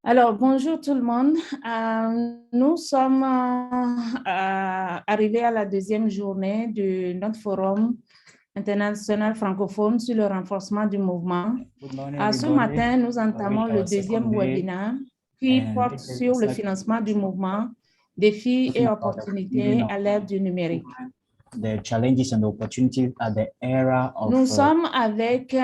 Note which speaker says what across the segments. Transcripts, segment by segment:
Speaker 1: Alors, bonjour tout le monde. Nous sommes arrivés à la deuxième journée de notre forum international francophone sur le renforcement du mouvement.
Speaker 2: Good morning,
Speaker 1: Ce
Speaker 2: everybody.
Speaker 1: matin, nous
Speaker 2: We
Speaker 1: entamons
Speaker 2: reached
Speaker 1: le
Speaker 2: our
Speaker 1: deuxième
Speaker 2: second day,
Speaker 1: webinaire qui
Speaker 2: and
Speaker 1: porte
Speaker 2: this is
Speaker 1: sur le
Speaker 2: the
Speaker 1: financement du
Speaker 2: second
Speaker 1: mouvement, défis et
Speaker 2: talking about the
Speaker 1: opportunités
Speaker 2: giving
Speaker 1: à
Speaker 2: of
Speaker 1: l'ère du numérique.
Speaker 2: the challenges and the opportunities at the era of
Speaker 1: Nous sommes avec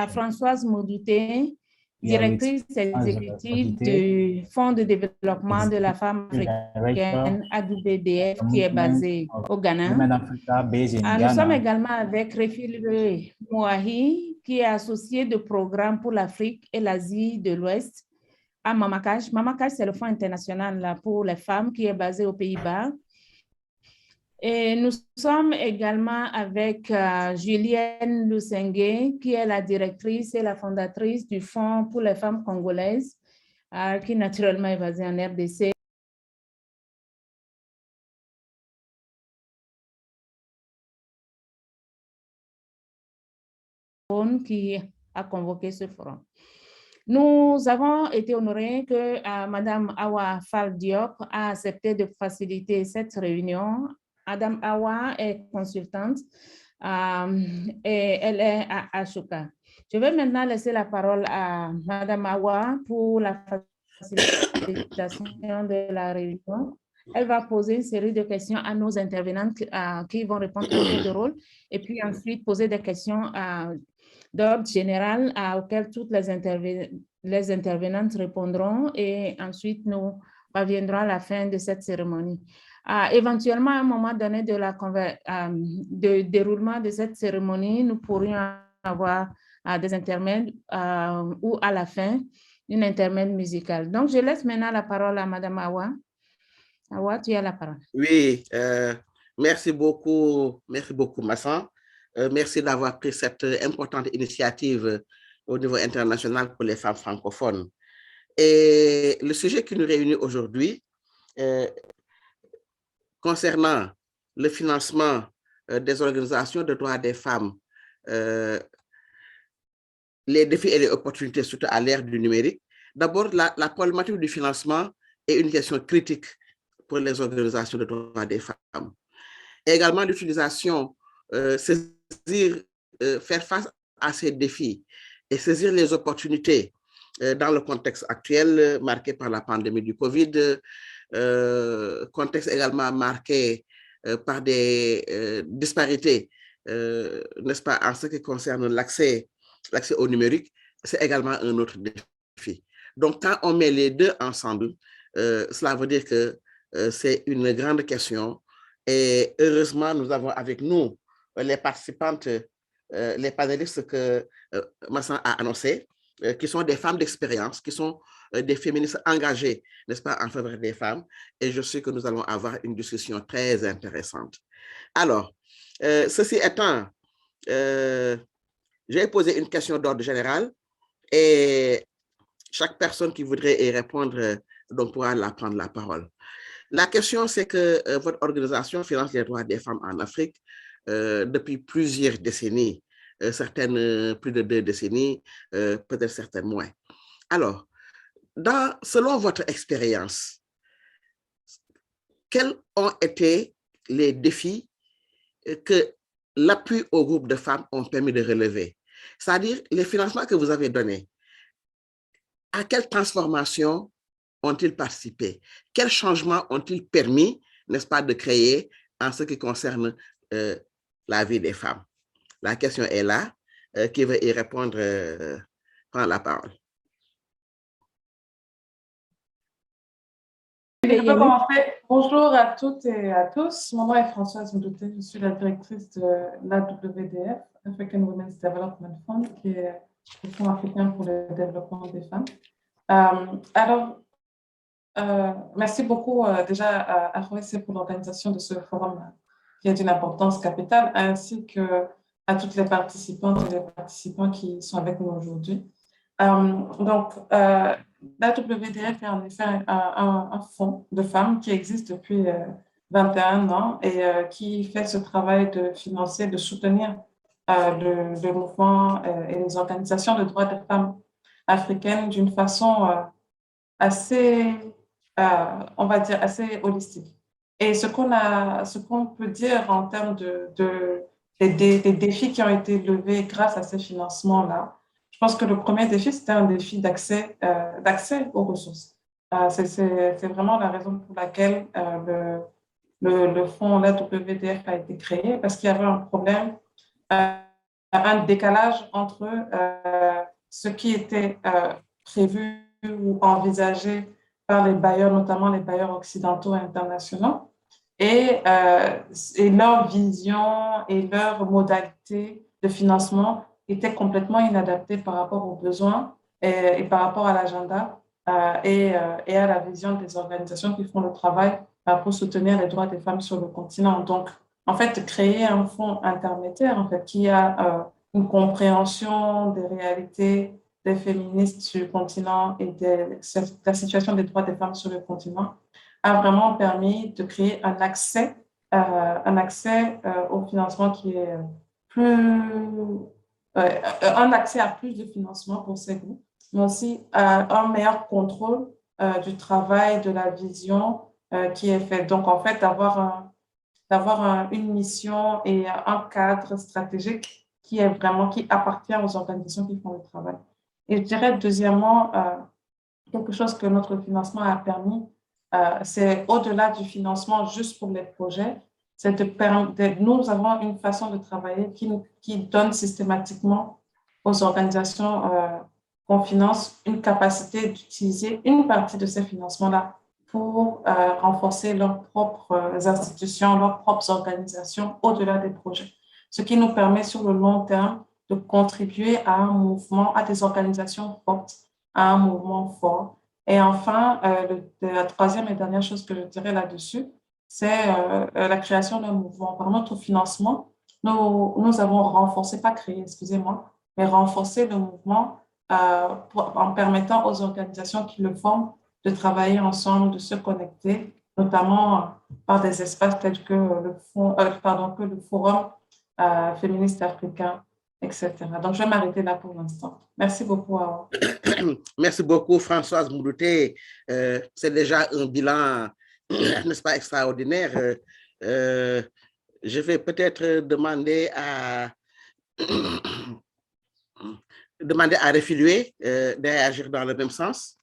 Speaker 1: Françoise Maudouté, directrice exécutive du Fonds de développement de la femme africaine AWDF qui est basé au Ghana. Nous sommes également avec Refilwe Mouahi qui est associé de programme pour l'Afrique et l'Asie de l'Ouest à Mamakash. Mamakash, c'est le Fonds international pour les femmes qui est basé aux Pays-Bas. Et nous sommes également avec Julienne Lusengue, qui est la directrice et la fondatrice du Fonds pour les femmes congolaises, qui naturellement est basée en RDC. Qui a convoqué ce forum. Nous avons été honorés que Madame Awa Fall Diop a accepté de faciliter cette réunion. Madame Awa est consultante et elle est à Ashoka. Je vais maintenant laisser la parole à Madame Awa pour la facilitation de la réunion. Elle va poser une série de questions à nos intervenantes qui vont répondre à tour de rôle et puis ensuite poser des questions d'ordre général auxquelles toutes les intervenantes répondront et ensuite nous reviendrons à la fin de cette cérémonie. Éventuellement, à un moment donné de déroulement de cette cérémonie, nous pourrions avoir des intermèdes ou à la fin, une intermède musicale. Donc, je laisse maintenant la parole à Madame Awa. Awa, tu as la parole.
Speaker 3: Oui, merci beaucoup Massan. Merci d'avoir pris cette importante initiative au niveau international pour les femmes francophones. Et le sujet qui nous réunit aujourd'hui, concernant le financement des organisations de droits des femmes, les défis et les opportunités, surtout à l'ère du numérique. D'abord, la problématique du financement est une question critique pour les organisations de droits des femmes. Et également l'utilisation, faire face à ces défis et saisir les opportunités dans le contexte actuel marqué par la pandémie du Covid, contexte également marqué par des disparités, n'est-ce pas, en ce qui concerne l'accès au numérique, c'est également un autre défi. Donc, quand on met les deux ensemble, cela veut dire que c'est une grande question. Et heureusement, nous avons avec nous les participantes, les panélistes que Massan a annoncés, qui sont des femmes d'expérience, qui sont des féministes engagées, n'est-ce pas, en faveur des femmes. Et je sais que nous allons avoir une discussion très intéressante. Alors, ceci étant, j'ai posé une question d'ordre général et chaque personne qui voudrait y répondre donc pourra prendre la parole. La question, c'est que votre organisation finance les droits des femmes en Afrique depuis plusieurs décennies, certaines plus de 2 décennies, peut-être certaines moins. Alors, selon votre expérience, quels ont été les défis que l'appui au groupe de femmes ont permis de relever? C'est-à-dire, les financements que vous avez donnés, à quelle transformation ont-ils participé? Quels changements ont-ils permis, n'est-ce pas, de créer en ce qui concerne la vie des femmes? La question est là. Qui veut y répondre prend la parole.
Speaker 4: Je peux commencer. Bonjour à toutes et à tous. Mon nom est Françoise Maudouté. Je suis la directrice de l'AWDF, African Women's Development Fund, qui est le Fonds africain pour le développement des femmes. Merci beaucoup déjà à ROEC pour l'organisation de ce forum qui est d'une importance capitale, ainsi qu'à toutes les participantes et les participants qui sont avec nous aujourd'hui. L'AWDF est en effet un fonds de femmes qui existe depuis 21 ans et qui fait ce travail de financer, de soutenir le mouvement et les organisations de droits des femmes africaines d'une façon assez, on va dire, assez holistique. Et ce qu'on peut dire en termes des défis qui ont été levés grâce à ces financements-là, je pense que le premier défi, c'était un défi d'accès aux ressources. C'est vraiment la raison pour laquelle le fonds, la WDF a été créé, parce qu'il y avait un problème, un décalage entre ce qui était prévu ou envisagé par les bailleurs, notamment les bailleurs occidentaux et internationaux, et leur vision et leur modalité de financement étaient complètement inadaptées par rapport aux besoins et par rapport à l'agenda et à la vision des organisations qui font le travail pour soutenir les droits des femmes sur le continent. Donc, en fait, créer un fonds intermédiaire, en fait, qui a une compréhension des réalités des féministes sur le continent et de la situation des droits des femmes sur le continent, a vraiment permis de créer un accès au financement qui est un accès à plus de financement pour ces groupes, mais aussi un meilleur contrôle du travail, de la vision qui est fait. Donc, en fait, d'avoir une mission et un cadre stratégique qui appartient aux organisations qui font le travail. Et je dirais, deuxièmement, quelque chose que notre financement a permis, c'est au-delà du financement juste pour les projets, c'est nous avons une façon de travailler qui donne systématiquement aux organisations qu'on finance une capacité d'utiliser une partie de ces financements-là pour renforcer leurs propres institutions, leurs propres organisations au-delà des projets. Ce qui nous permet sur le long terme de contribuer à un mouvement, à des organisations fortes, à un mouvement fort. Et enfin, la troisième et dernière chose que je dirais là-dessus, c'est la création d'un mouvement. Par notre financement, nous avons renforcé, pas créé, excusez-moi, mais renforcé le mouvement en permettant aux organisations qui le forment de travailler ensemble, de se connecter, notamment par des espaces tels que que le Forum féministe africain, etc. Donc, je vais m'arrêter là pour l'instant. Merci beaucoup.
Speaker 3: Merci beaucoup, Françoise Moudouté. C'est déjà un bilan, n'est-ce pas, extraordinaire. Je vais peut-être demander à Refilue de réagir dans le même sens.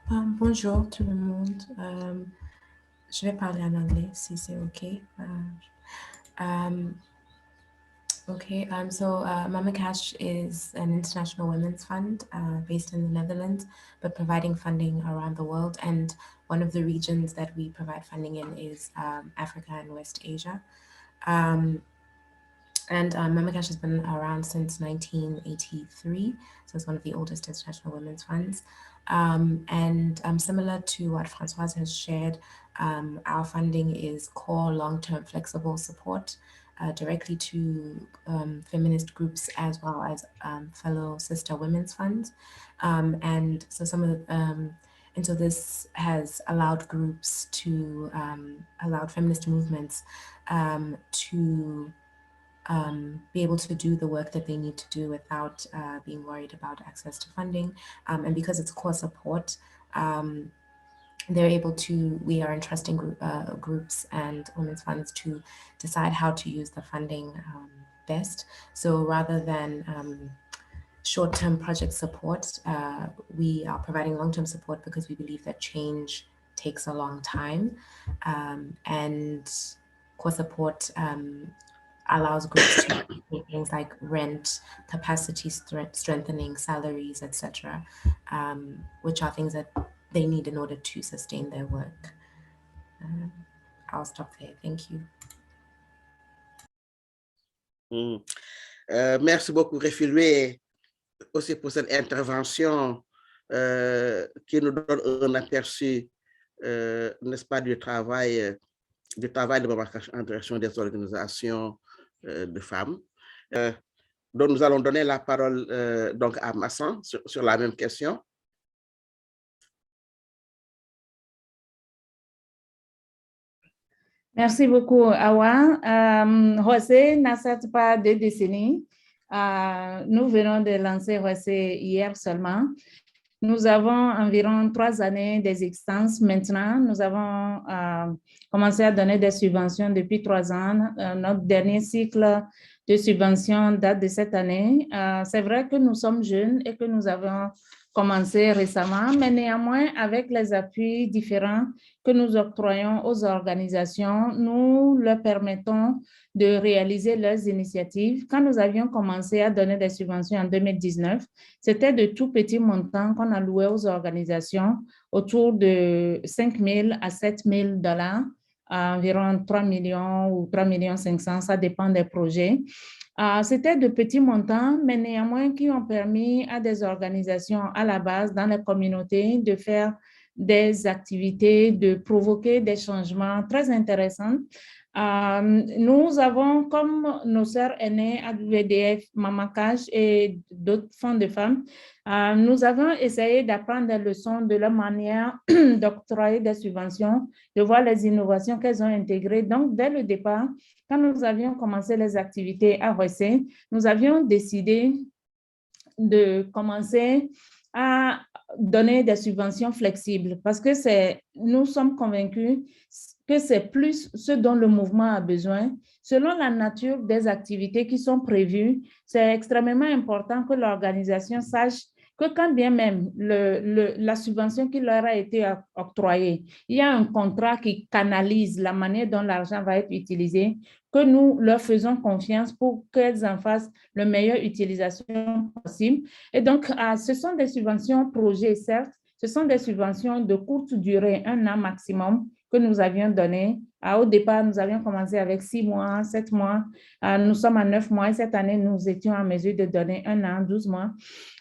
Speaker 5: Bonjour tout le monde. Je vais parler en anglais si c'est OK. Mama Cash is an international women's fund based in the Netherlands, but providing funding around the world. And one of the regions that we provide funding in is Africa and West Asia. Mama Cash has been around since 1983, so it's one of the oldest international women's funds. Similar to what Françoise has shared, our funding is core long-term flexible support directly to feminist groups as well as fellow sister women's funds. So this has allowed groups to, allowed feminist movements to be able to do the work that they need to do without being worried about access to funding. And because it's core support, they're able to, we are entrusting groups and women's funds to decide how to use the funding best. So rather than short-term project support, we are providing long-term support because we believe that change takes a long time. And core support allows groups to do things like rent, capacity strengthening, salaries, etc., which are things that they need in order to sustain their work. I'll stop there. Thank you.
Speaker 3: Merci beaucoup, Refilue, aussi pour cette intervention qui nous donne un aperçu, n'est-ce pas, du travail de Mama Cash en direction des organisations de femmes. Donc, nous allons donner la parole donc à Massan sur la même question.
Speaker 1: Merci beaucoup, Awa. José n'a certes pas 2 décennies. Nous venons de lancer José hier seulement. Nous avons environ 3 années d'existence maintenant. Nous avons commencé à donner des subventions depuis 3 ans. Notre dernier cycle de subventions date de cette année. C'est vrai que nous sommes jeunes et que nous avons commencé récemment, mais néanmoins, avec les appuis différents que nous octroyons aux organisations, nous leur permettons de réaliser leurs initiatives. Quand nous avions commencé à donner des subventions en 2019, c'était de tout petits montants qu'on allouait aux organisations, autour de 5 000 à 7 000 $, environ 3 millions ou 3 500 000, ça dépend des projets. C'était de petits montants, mais néanmoins qui ont permis à des organisations à la base, dans les communautés, de faire des activités, de provoquer des changements très intéressants. Nous avons, comme nos sœurs aînées à WDF, Mama Cash et d'autres fonds de femmes, nous avons essayé d'apprendre des leçons de leur manière d'octroyer des subventions, de voir les innovations qu'elles ont intégrées. Donc, dès le départ, quand nous avions commencé les activités à Roissy, nous avions décidé de commencer à donner des subventions flexibles parce que nous sommes convaincus que c'est plus ce dont le mouvement a besoin. Selon la nature des activités qui sont prévues, c'est extrêmement important que l'organisation sache que quand bien même la subvention qui leur a été octroyée, il y a un contrat qui canalise la manière dont l'argent va être utilisé, que nous leur faisons confiance pour qu'elles en fassent la meilleure utilisation possible. Et donc, ce sont des subventions projets, certes, ce sont des subventions de courte durée, 1 an maximum, que nous avions donné. Au départ, nous avions commencé avec 6 mois, 7 mois. Nous sommes à 9 mois et cette année, nous étions en mesure de donner 1 an, 12 mois.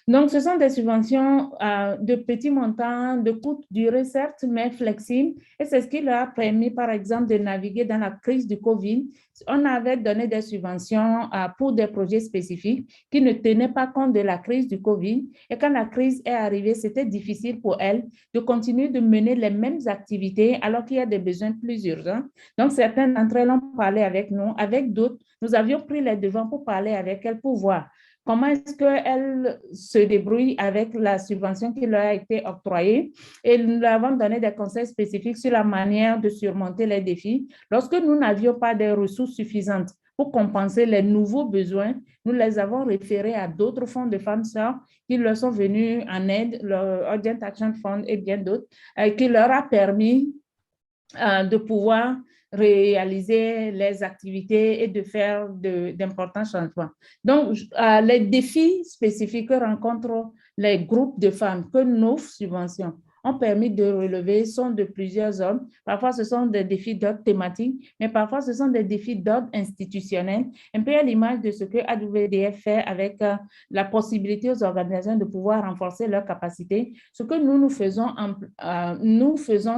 Speaker 1: Donc, ce sont des subventions de petits montants, de courte durée, certes, mais flexibles. Et c'est ce qui leur a permis, par exemple, de naviguer dans la crise du COVID. On avait donné des subventions pour des projets spécifiques qui ne tenaient pas compte de la crise du COVID. Et quand la crise est arrivée, c'était difficile pour elles de continuer de mener les mêmes activités alors qu'il y a des besoins plus urgents. Donc, certaines d'entre elles ont parlé avec nous. Avec d'autres, nous avions pris les devants pour parler avec elles, pour voir comment est-ce qu'elles se débrouillent avec la subvention qui leur a été octroyée. Et nous leur avons donné des conseils spécifiques sur la manière de surmonter les défis. Lorsque nous n'avions pas de ressources suffisantes pour compenser les nouveaux besoins, nous les avons référés à d'autres fonds de femmes sœurs qui leur sont venus en aide, le Urgent Action Fund et bien d'autres, qui leur a permis de pouvoir réaliser les activités et de faire d'importants changements. Donc, les défis spécifiques que rencontrent les groupes de femmes que nos subventions ont permis de relever sont de plusieurs ordres. Parfois, ce sont des défis d'ordre thématique, mais parfois, ce sont des défis d'ordre institutionnel, un peu à l'image de ce que AWDF fait avec la possibilité aux organisations de pouvoir renforcer leurs capacités. Ce que nous faisons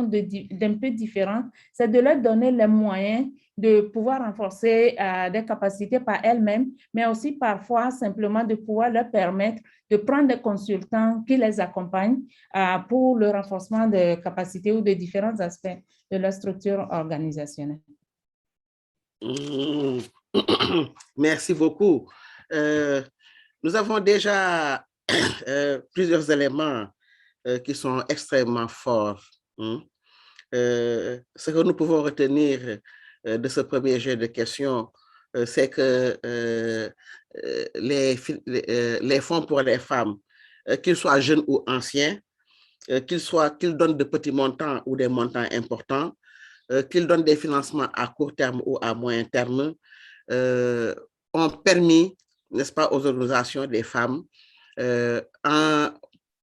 Speaker 1: d'un peu différent, c'est de leur donner les moyens de pouvoir renforcer des capacités par elles-mêmes, mais aussi parfois simplement de pouvoir leur permettre de prendre des consultants qui les accompagnent pour le renforcement des capacités ou de différents aspects de leur structure organisationnelle.
Speaker 3: Merci beaucoup. Nous avons déjà plusieurs éléments qui sont extrêmement forts. Ce que nous pouvons retenir de ce premier jet de questions, c'est que les fonds pour les femmes, qu'ils soient jeunes ou anciens, qu'ils donnent de petits montants ou des montants importants, qu'ils donnent des financements à court terme ou à moyen terme, ont permis, n'est-ce pas, aux organisations des femmes, en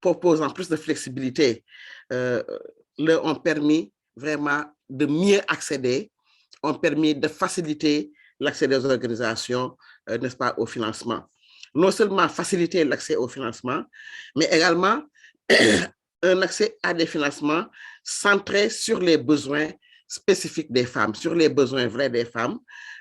Speaker 3: proposant plus de flexibilité, leur ont permis vraiment de mieux accéder, ont permis de faciliter l'accès des organisations, n'est-ce pas, au financement. Non seulement faciliter l'accès au financement, mais également un accès à des financements centrés sur les besoins spécifiques des femmes, sur les besoins vrais des femmes,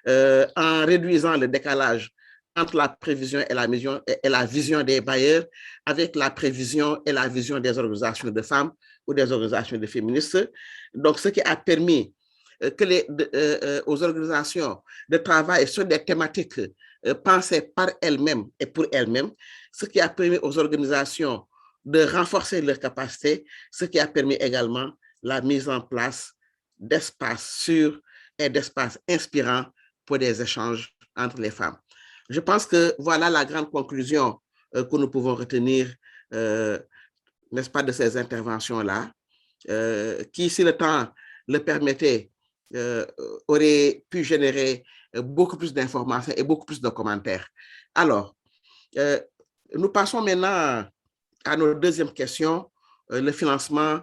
Speaker 3: en réduisant le décalage entre la prévision et la vision des bailleurs avec la prévision et la vision des organisations de femmes ou des organisations de féministes. Donc, ce qui a permis aux organisations de travail sur des thématiques pensées par elles-mêmes et pour elles-mêmes, ce qui a permis aux organisations de renforcer leurs capacités, ce qui a permis également la mise en place d'espaces sûrs et d'espaces inspirants pour des échanges entre les femmes. Je pense que voilà la grande conclusion que nous pouvons retenir, n'est-ce pas, de ces interventions-là, qui, si le temps le permettait, aurait pu générer beaucoup plus d'informations et beaucoup plus de commentaires. Alors, nous passons maintenant à notre deuxième question, le financement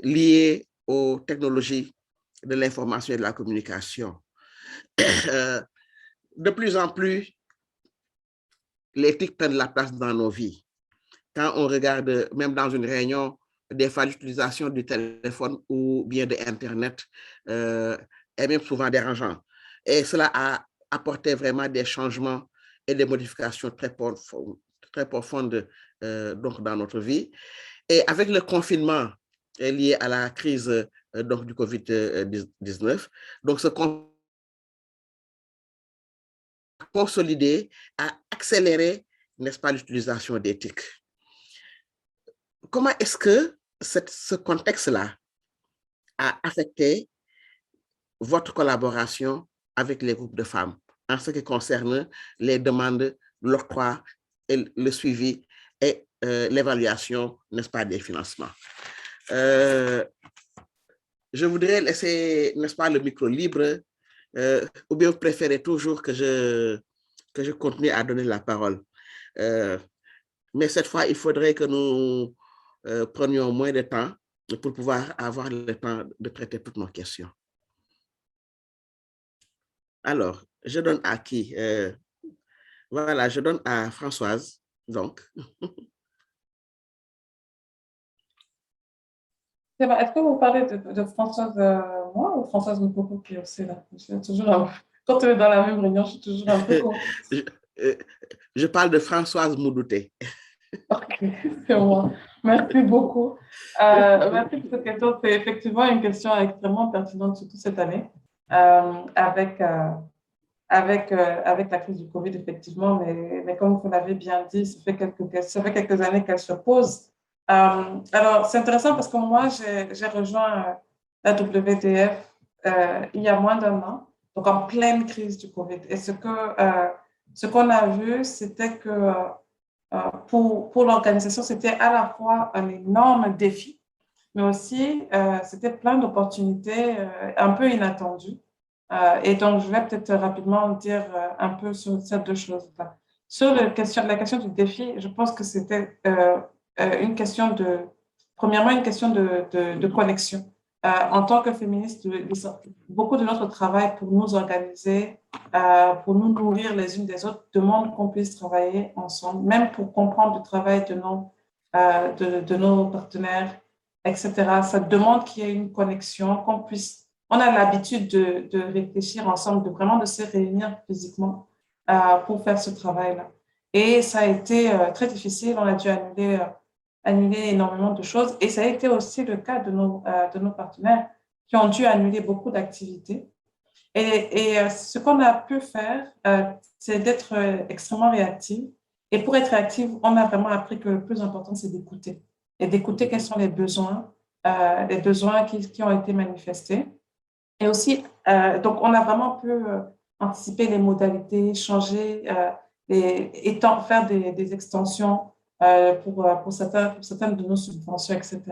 Speaker 3: lié aux technologies de l'information et de la communication. De plus en plus, l'éthique prend de la place dans nos vies. Quand on regarde, même dans une réunion, des fois l'utilisation du téléphone ou bien de Internet est même souvent dérangeant. Et cela a apporté vraiment des changements et des modifications très profondes donc dans notre vie. Et avec le confinement lié à la crise donc du COVID-19, donc ce consolider, à accélérer, n'est-ce pas, l'utilisation d'éthique. Comment est-ce que ce contexte-là a affecté votre collaboration avec les groupes de femmes en ce qui concerne les demandes, l'octroi, le suivi et l'évaluation, n'est-ce pas, des financements? Je voudrais laisser, n'est-ce pas, le micro libre, ou bien vous préférez toujours que je continue à donner la parole. Mais cette fois, il faudrait que nous prenions moins de temps pour pouvoir avoir le temps de traiter toutes nos questions. Alors, je donne à qui? Voilà, je donne à Françoise, donc.
Speaker 4: Est-ce que vous parlez de Françoise, moi, ou Françoise Mokoko qui est aussi là? Quand on est dans la même réunion, je suis toujours un peu confuse.
Speaker 3: Je parle de Françoise Moudouté. Ok,
Speaker 4: c'est moi. Merci beaucoup. Merci pour cette question. C'est effectivement une question extrêmement pertinente, surtout cette année, avec la crise du Covid, effectivement. Mais comme vous l'avez bien dit, ça fait quelques années qu'elle se pose. Alors, c'est intéressant parce que moi, j'ai rejoint la WDF il y a moins d'un an, donc en pleine crise du Covid. Et ce qu'on a vu, c'était que pour l'organisation, c'était à la fois un énorme défi, mais aussi c'était plein d'opportunités un peu inattendues. Et donc, je vais peut-être rapidement dire un peu sur ces deux choses-là. Sur la question du défi, je pense que c'était premièrement, une question de connexion. En tant que féministe, beaucoup de notre travail pour nous organiser, pour nous nourrir les unes des autres, demande qu'on puisse travailler ensemble, même pour comprendre le travail de nos partenaires, etc. Ça demande qu'il y ait une connexion, on a l'habitude de réfléchir ensemble, de se réunir physiquement pour faire ce travail-là. Et ça a été très difficile, on a dû annuler énormément de choses. Et ça a été aussi le cas de nos partenaires qui ont dû annuler beaucoup d'activités. Et ce qu'on a pu faire, c'est d'être extrêmement réactif. Et pour être réactif, on a vraiment appris que le plus important, c'est d'écouter. Et d'écouter quels sont les besoins qui ont été manifestés. Et aussi, donc, on a vraiment pu anticiper les modalités, changer, faire des extensions pour certaines de nos subventions, etc.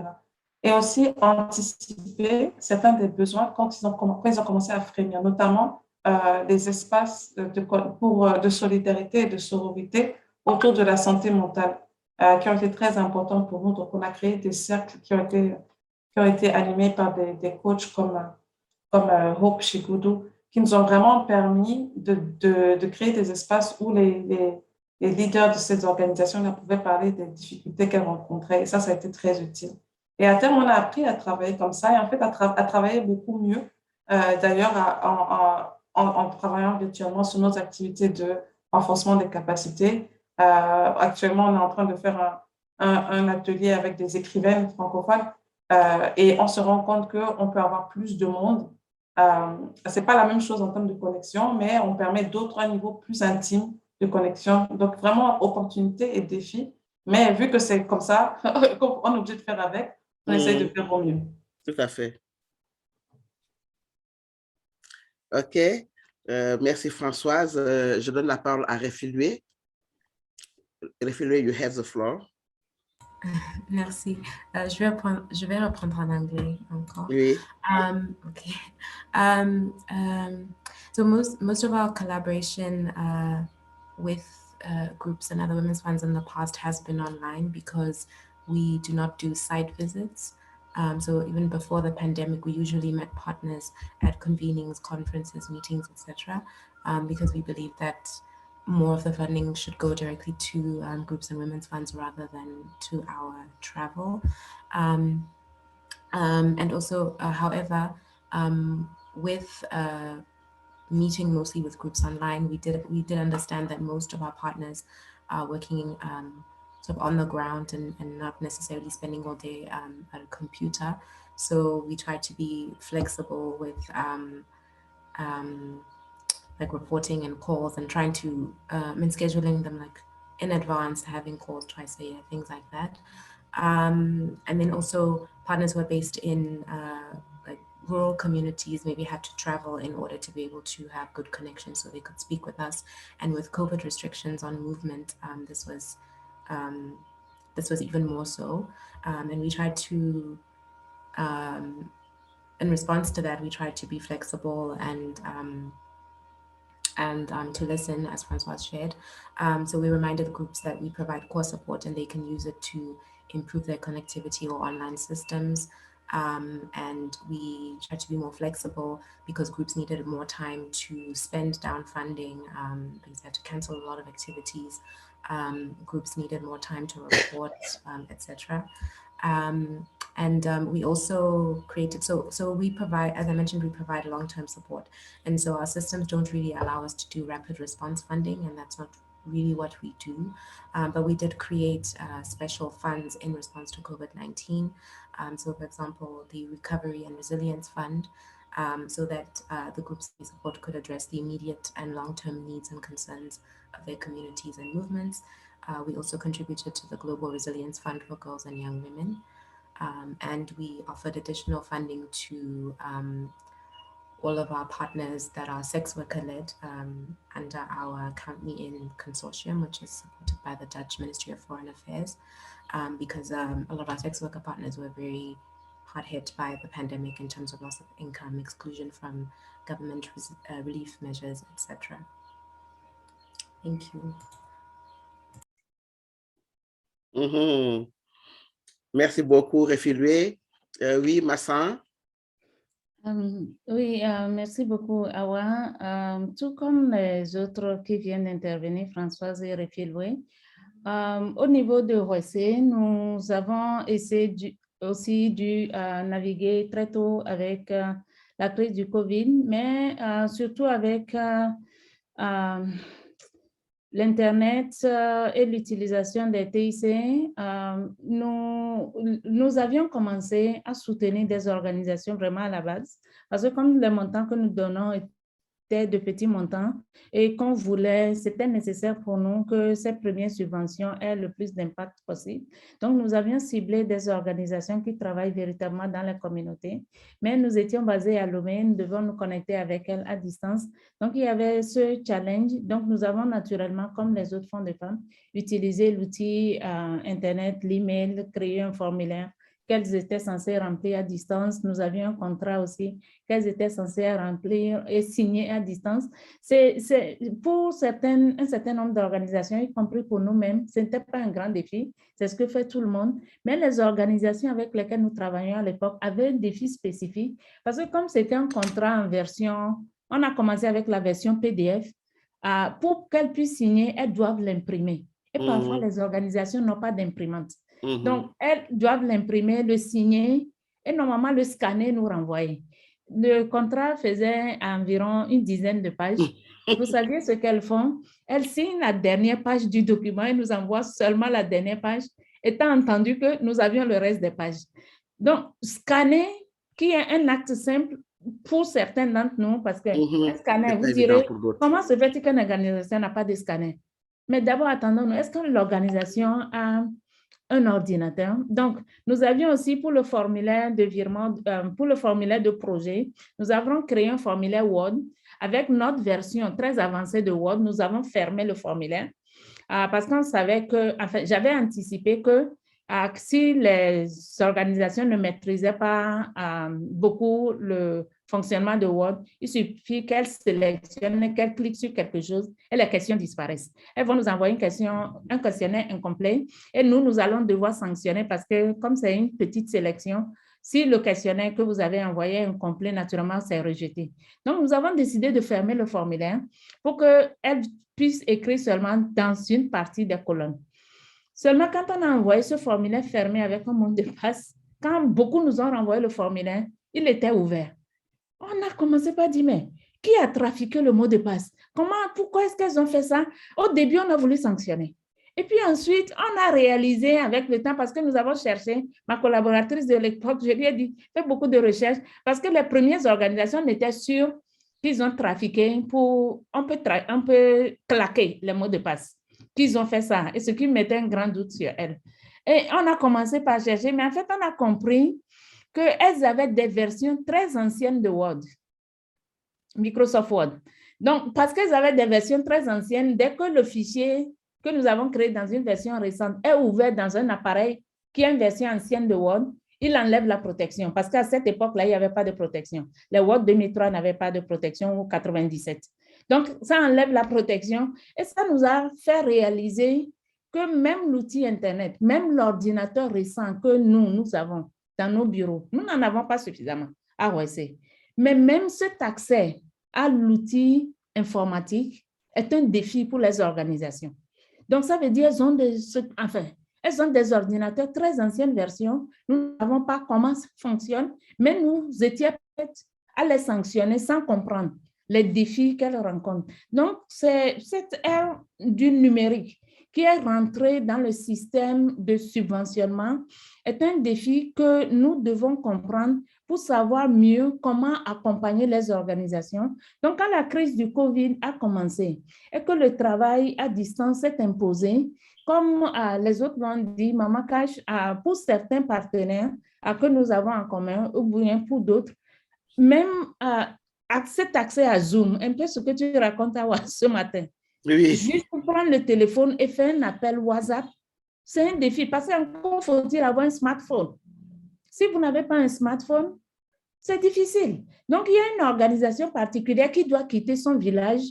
Speaker 4: Et aussi anticiper certains des besoins quand ils ont commencé à frémir, notamment des espaces de solidarité et de sororité autour de la santé mentale qui ont été très importants pour nous. Donc, on a créé des cercles qui ont été animés par des coachs comme Hope Chikoudou, qui nous ont vraiment permis de créer des espaces où les leaders de ces organisations pouvaient parler des difficultés qu'elles rencontraient. Et ça a été très utile. Et à terme, on a appris à travailler comme ça et en fait à travailler beaucoup mieux, d'ailleurs en travaillant virtuellement sur nos activités de renforcement des capacités. Actuellement, on est en train de faire un atelier avec des écrivaines francophones et on se rend compte qu'on peut avoir plus de monde c'est pas la même chose en termes de connexion, mais on permet d'autres niveaux plus intimes de connexion. Donc, vraiment, opportunités et défis. Mais vu que c'est comme ça, on est obligé de faire avec, on essaie de faire au mieux.
Speaker 3: Tout à fait. OK. Merci, Françoise. Je donne la parole à Refilwe. Refilwe, you have the floor.
Speaker 5: Merci. Je vais reprendre en anglais encore.
Speaker 3: Oui.
Speaker 5: Okay. So most of our collaboration with groups and other women's funds in the past has been online because we do not do site visits. So even before the pandemic, we usually met partners at convenings, conferences, meetings, etc. Because we believe that more of the funding should go directly to groups and women's funds rather than to our travel. And also, however, with meeting mostly with groups online, we did understand that most of our partners are working sort of on the ground and not necessarily spending all day at a computer. So we try to be flexible with like reporting and calls and trying to and scheduling them like in advance, having calls twice a year, things like that. And then also partners who are based in like rural communities maybe had to travel in order to be able to have good connections so they could speak with us. And with COVID restrictions on movement, this was even more so. And we tried to, in response to that, we tried to be flexible and to listen, as Francois shared. So we reminded groups that we provide core support and they can use it to improve their connectivity or online systems. And we tried to be more flexible because groups needed more time to spend down funding because they had to cancel a lot of activities. Groups needed more time to report, etc. We also created, so we provide, as I mentioned, we provide long-term support. And so our systems don't really allow us to do rapid response funding, and that's not really what we do. But we did create special funds in response to COVID-19. So for example, the Recovery and Resilience Fund, so that the groups we support could address the immediate and long-term needs and concerns of their communities and movements. We also contributed to the Global Resilience Fund for Girls and Young Women. And we offered additional funding to all of our partners that are sex worker-led under our Count Me In consortium, which is supported by the Dutch Ministry of Foreign Affairs, because a lot of our sex worker partners were very hard hit by the pandemic in terms of loss of income, exclusion from government relief measures, etc. Thank you.
Speaker 3: Merci beaucoup, Refilwe. Oui, Massan.
Speaker 1: Oui, merci beaucoup, Awa. Tout comme les autres qui viennent d'intervenir, Françoise et Refilwe, au niveau de Roissy, nous avons essayé aussi de naviguer très tôt avec la crise du Covid, mais surtout avec l'Internet et l'utilisation des TIC, nous avions commencé à soutenir des organisations vraiment à la base, parce que comme les montants que nous donnons étaient de petits montants et qu'on voulait, c'était nécessaire pour nous que ces premières subventions aient le plus d'impact possible. Donc, nous avions ciblé des organisations qui travaillent véritablement dans les communautés, mais nous étions basés à Lomé, nous devons nous connecter avec elles à distance. Donc, il y avait ce challenge. Donc, nous avons naturellement, comme les autres fonds de femmes, utilisé l'outil Internet, l'email, créé un formulaire qu'elles étaient censées remplir à distance. Nous avions un contrat aussi qu'elles étaient censées remplir et signer à distance. Pour un certain nombre d'organisations, y compris pour nous-mêmes, ce n'était pas un grand défi. C'est ce que fait tout le monde. Mais les organisations avec lesquelles nous travaillions à l'époque avaient un défi spécifique parce que comme c'était un contrat en version, on a commencé avec la version PDF. Pour qu'elles puissent signer, elles doivent l'imprimer. Et parfois, les organisations n'ont pas d'imprimante. Donc, elles doivent l'imprimer, le signer et normalement le scanner, nous renvoyer. Le contrat faisait environ une dizaine de pages. Vous saviez ce qu'elles font? Elles signent la dernière page du document et nous envoient seulement la dernière page, étant entendu que nous avions le reste des pages. Donc, scanner, qui est un acte simple, pour certains d'entre nous, parce que un scanner,
Speaker 3: C'est
Speaker 1: vous
Speaker 3: pas évident
Speaker 1: direz,
Speaker 3: pour d'autres.
Speaker 1: comment se fait-il qu'une organisation n'a pas de scanner? Mais d'abord, attendons-nous, est-ce que l'organisation a un ordinateur? Donc, nous avions aussi pour le formulaire de virement, pour le formulaire de projet, nous avons créé un formulaire Word. Avec notre version très avancée de Word, nous avons fermé le formulaire parce qu'on savait que, enfin, j'avais anticipé que si les organisations ne maîtrisaient pas beaucoup le fonctionnement de Word, il suffit qu'elles sélectionnent, qu'elles cliquent sur quelque chose et les questions disparaissent. Elles vont nous envoyer un questionnaire incomplet et nous allons devoir sanctionner parce que comme c'est une petite sélection, si le questionnaire que vous avez envoyé est incomplet, naturellement, c'est rejeté. Donc, nous avons décidé de fermer le formulaire pour qu'elles puissent écrire seulement dans une partie des colonnes. Seulement, quand on a envoyé ce formulaire fermé avec un mot de passe, quand beaucoup nous ont renvoyé le formulaire, il était ouvert. On a commencé par dire, mais qui a trafiqué le mot de passe? Pourquoi est-ce qu'elles ont fait ça? Au début, on a voulu sanctionner. Et puis ensuite, on a réalisé avec le temps, parce que nous avons cherché, ma collaboratrice de l'époque, je lui ai dit, fais beaucoup de recherches, parce que les premières organisations n'étaient sûres qu'ils ont trafiqué on peut claquer les mots de passe, qu'ils ont fait ça, et ce qui mettait un grand doute sur elles. Et on a commencé par chercher, mais en fait, on a compris qu'elles avaient des versions très anciennes de Word, Microsoft Word. Donc, parce qu'elles avaient des versions très anciennes, dès que le fichier que nous avons créé dans une version récente est ouvert dans un appareil qui a une version ancienne de Word, il enlève la protection. Parce qu'à cette époque-là, il n'y avait pas de protection. Les Word 2003 n'avaient pas de protection ou 97. Donc, ça enlève la protection et ça nous a fait réaliser que même l'outil Internet, même l'ordinateur récent que nous avons dans nos bureaux, nous n'en avons pas suffisamment à OSC. Mais même cet accès à l'outil informatique est un défi pour les organisations. Donc, ça veut dire elles ont des ordinateurs très anciennes versions. Nous ne savons pas comment ça fonctionne, mais nous étions prêts à les sanctionner sans comprendre les défis qu'elles rencontrent. Donc, c'est cette ère du numérique qui est rentrée dans le système de subventionnement est un défi que nous devons comprendre pour savoir mieux comment accompagner les organisations. Donc, quand la crise du COVID a commencé et que le travail à distance s'est imposé, comme les autres l'ont dit, Maman Cash, pour certains partenaires que nous avons en commun, ou bien pour d'autres, même cet accès à Zoom, un peu ce que tu racontes ce matin,
Speaker 3: oui.
Speaker 1: Juste pour prendre le téléphone et faire un appel WhatsApp, c'est un défi parce qu'encore faut-il avoir un smartphone. Si vous n'avez pas un smartphone, c'est difficile. Donc, il y a une organisation particulière qui doit quitter son village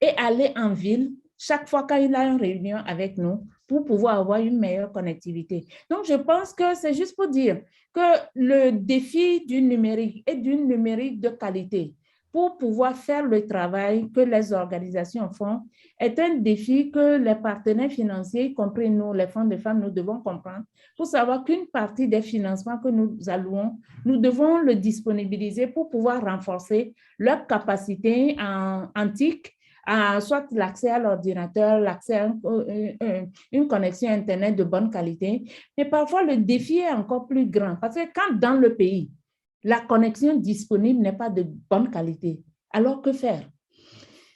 Speaker 1: et aller en ville chaque fois qu'il y a une réunion avec nous pour pouvoir avoir une meilleure connectivité. Donc, je pense que c'est juste pour dire que le défi du numérique et du numérique de qualité pour pouvoir faire le travail que les organisations font est un défi que les partenaires financiers, y compris nous, les fonds de femmes, nous devons comprendre pour savoir qu'une partie des financements que nous allouons, nous devons le disponibiliser pour pouvoir renforcer leur capacité en TIC, soit l'accès à l'ordinateur, l'accès à une connexion Internet de bonne qualité. Mais parfois, le défi est encore plus grand parce que quand dans le pays, la connexion disponible n'est pas de bonne qualité, alors que faire?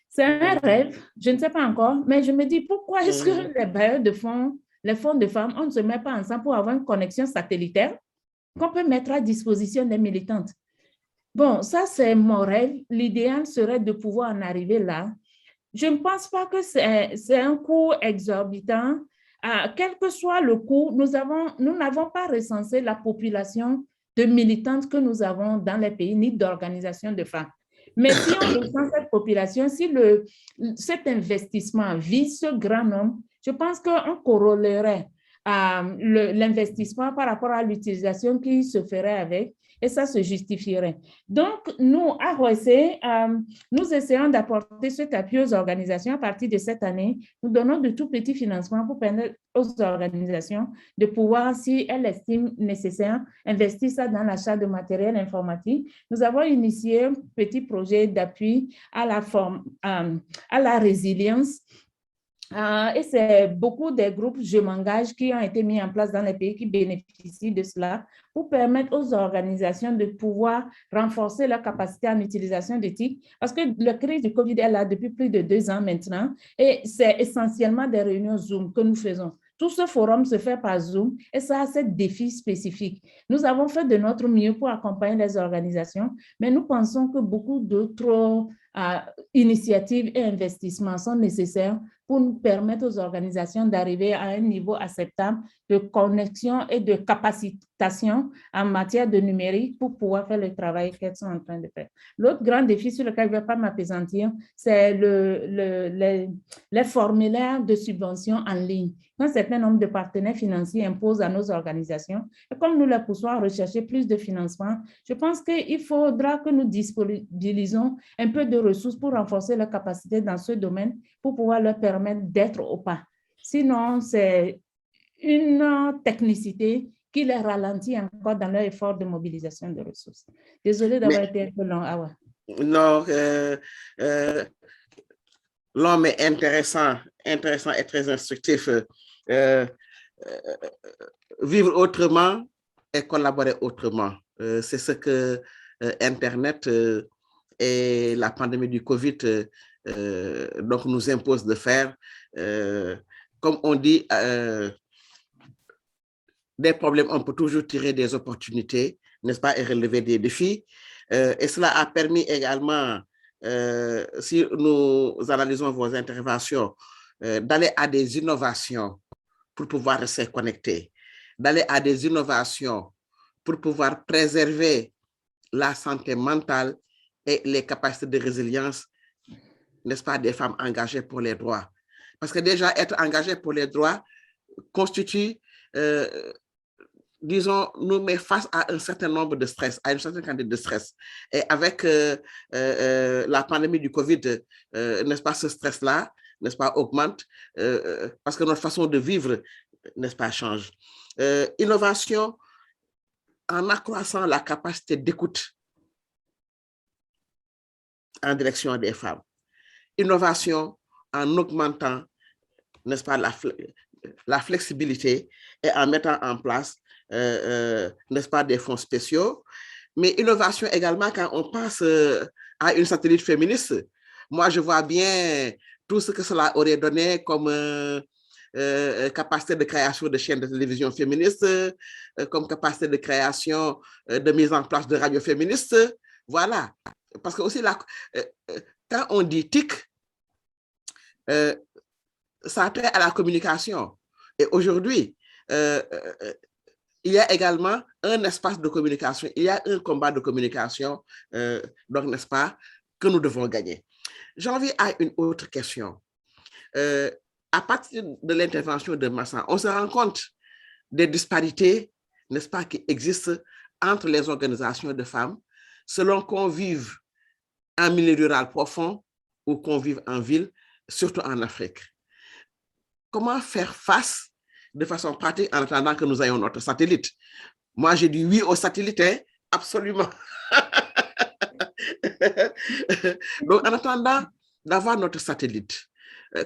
Speaker 1: C'est un rêve, je ne sais pas encore, mais je me dis pourquoi est-ce que les bailleurs de fonds, les fonds de femmes, on ne se met pas ensemble pour avoir une connexion satellitaire qu'on peut mettre à disposition des militantes? Bon, ça c'est mon rêve. L'idéal serait de pouvoir en arriver là. Je ne pense pas que c'est un coût exorbitant. Quel que soit le coût, nous n'avons pas recensé la population de militantes que nous avons dans les pays, ni d'organisations de femmes. Mais si on recense cette population, si cet investissement vise ce grand nombre, je pense qu'on corrélerait l'investissement par rapport à l'utilisation qui se ferait avec, et ça se justifierait. Donc, nous, à ROEC, nous essayons d'apporter cet appui aux organisations à partir de cette année. Nous donnons de tout petits financements pour permettre aux organisations de pouvoir, si elles estiment nécessaire, investir ça dans l'achat de matériel informatique. Nous avons initié un petit projet d'appui à la résilience Et c'est beaucoup des groupes Je m'engage qui ont été mis en place dans les pays qui bénéficient de cela pour permettre aux organisations de pouvoir renforcer leur capacité en utilisation d'éthique parce que la crise du COVID est là depuis plus de 2 ans maintenant et c'est essentiellement des réunions Zoom que nous faisons. Tout ce forum se fait par Zoom et ça a ses défis spécifiques. Nous avons fait de notre mieux pour accompagner les organisations, mais nous pensons que beaucoup d'autres initiatives et investissements sont nécessaires pour nous permettre aux organisations d'arriver à un niveau acceptable de connexion et de capacitation en matière de numérique pour pouvoir faire le travail qu'elles sont en train de faire. L'autre grand défi sur lequel je ne vais pas m'appesantir, c'est les formulaires de subvention en ligne. Un certain nombre de partenaires financiers imposent à nos organisations, et comme nous les poussons à rechercher plus de financement, je pense qu'il faudra que nous disponibilisons un peu de ressources pour renforcer leur capacité dans ce domaine pour pouvoir leur permettre d'être au pas. Sinon, c'est une technicité qui les ralentit encore dans leur effort de mobilisation de ressources. Désolée d'avoir été un peu long.
Speaker 3: Non, long mais intéressant et très instructif. Vivre autrement et collaborer autrement. C'est ce que Internet et la pandémie du Covid donc nous impose de faire. Comme on dit, des problèmes, on peut toujours tirer des opportunités, n'est-ce pas, et relever des défis. Et cela a permis également, si nous analysons vos interventions, d'aller à des innovations pour pouvoir rester connectés, d'aller à des innovations pour pouvoir préserver la santé mentale et les capacités de résilience, n'est-ce pas, des femmes engagées pour les droits. Parce que déjà, être engagé pour les droits constitue, disons, nous met face à un certain nombre de stress, à une certaine quantité de stress. Et avec la pandémie du Covid, n'est-ce pas, ce stress-là, n'est-ce pas, augmente parce que notre façon de vivre, n'est-ce pas, change. Innovation en accroissant la capacité d'écoute en direction des femmes. Innovation en augmentant, n'est-ce pas, la flexibilité et en mettant en place, n'est-ce pas, des fonds spéciaux. Mais innovation également quand on pense à une satellite féministe. Moi, je vois bien tout ce que cela aurait donné comme capacité de création de chaînes de télévision féministes, comme capacité de création, de mise en place de radios féministes. Voilà. Parce que aussi, quand on dit TIC, ça a trait à la communication. Et aujourd'hui, il y a également un espace de communication, il y a un combat de communication, donc, n'est-ce pas, que nous devons gagner. J'en viens à une autre question. À partir de l'intervention de Massa, on se rend compte des disparités, n'est-ce pas, qui existent entre les organisations de femmes, selon qu'on vive en milieu rural profond ou qu'on vive en ville, surtout en Afrique. Comment faire face de façon pratique en attendant que nous ayons notre satellite? Moi, j'ai dit oui au satellite, hein? Absolument. Donc, en attendant d'avoir notre satellite,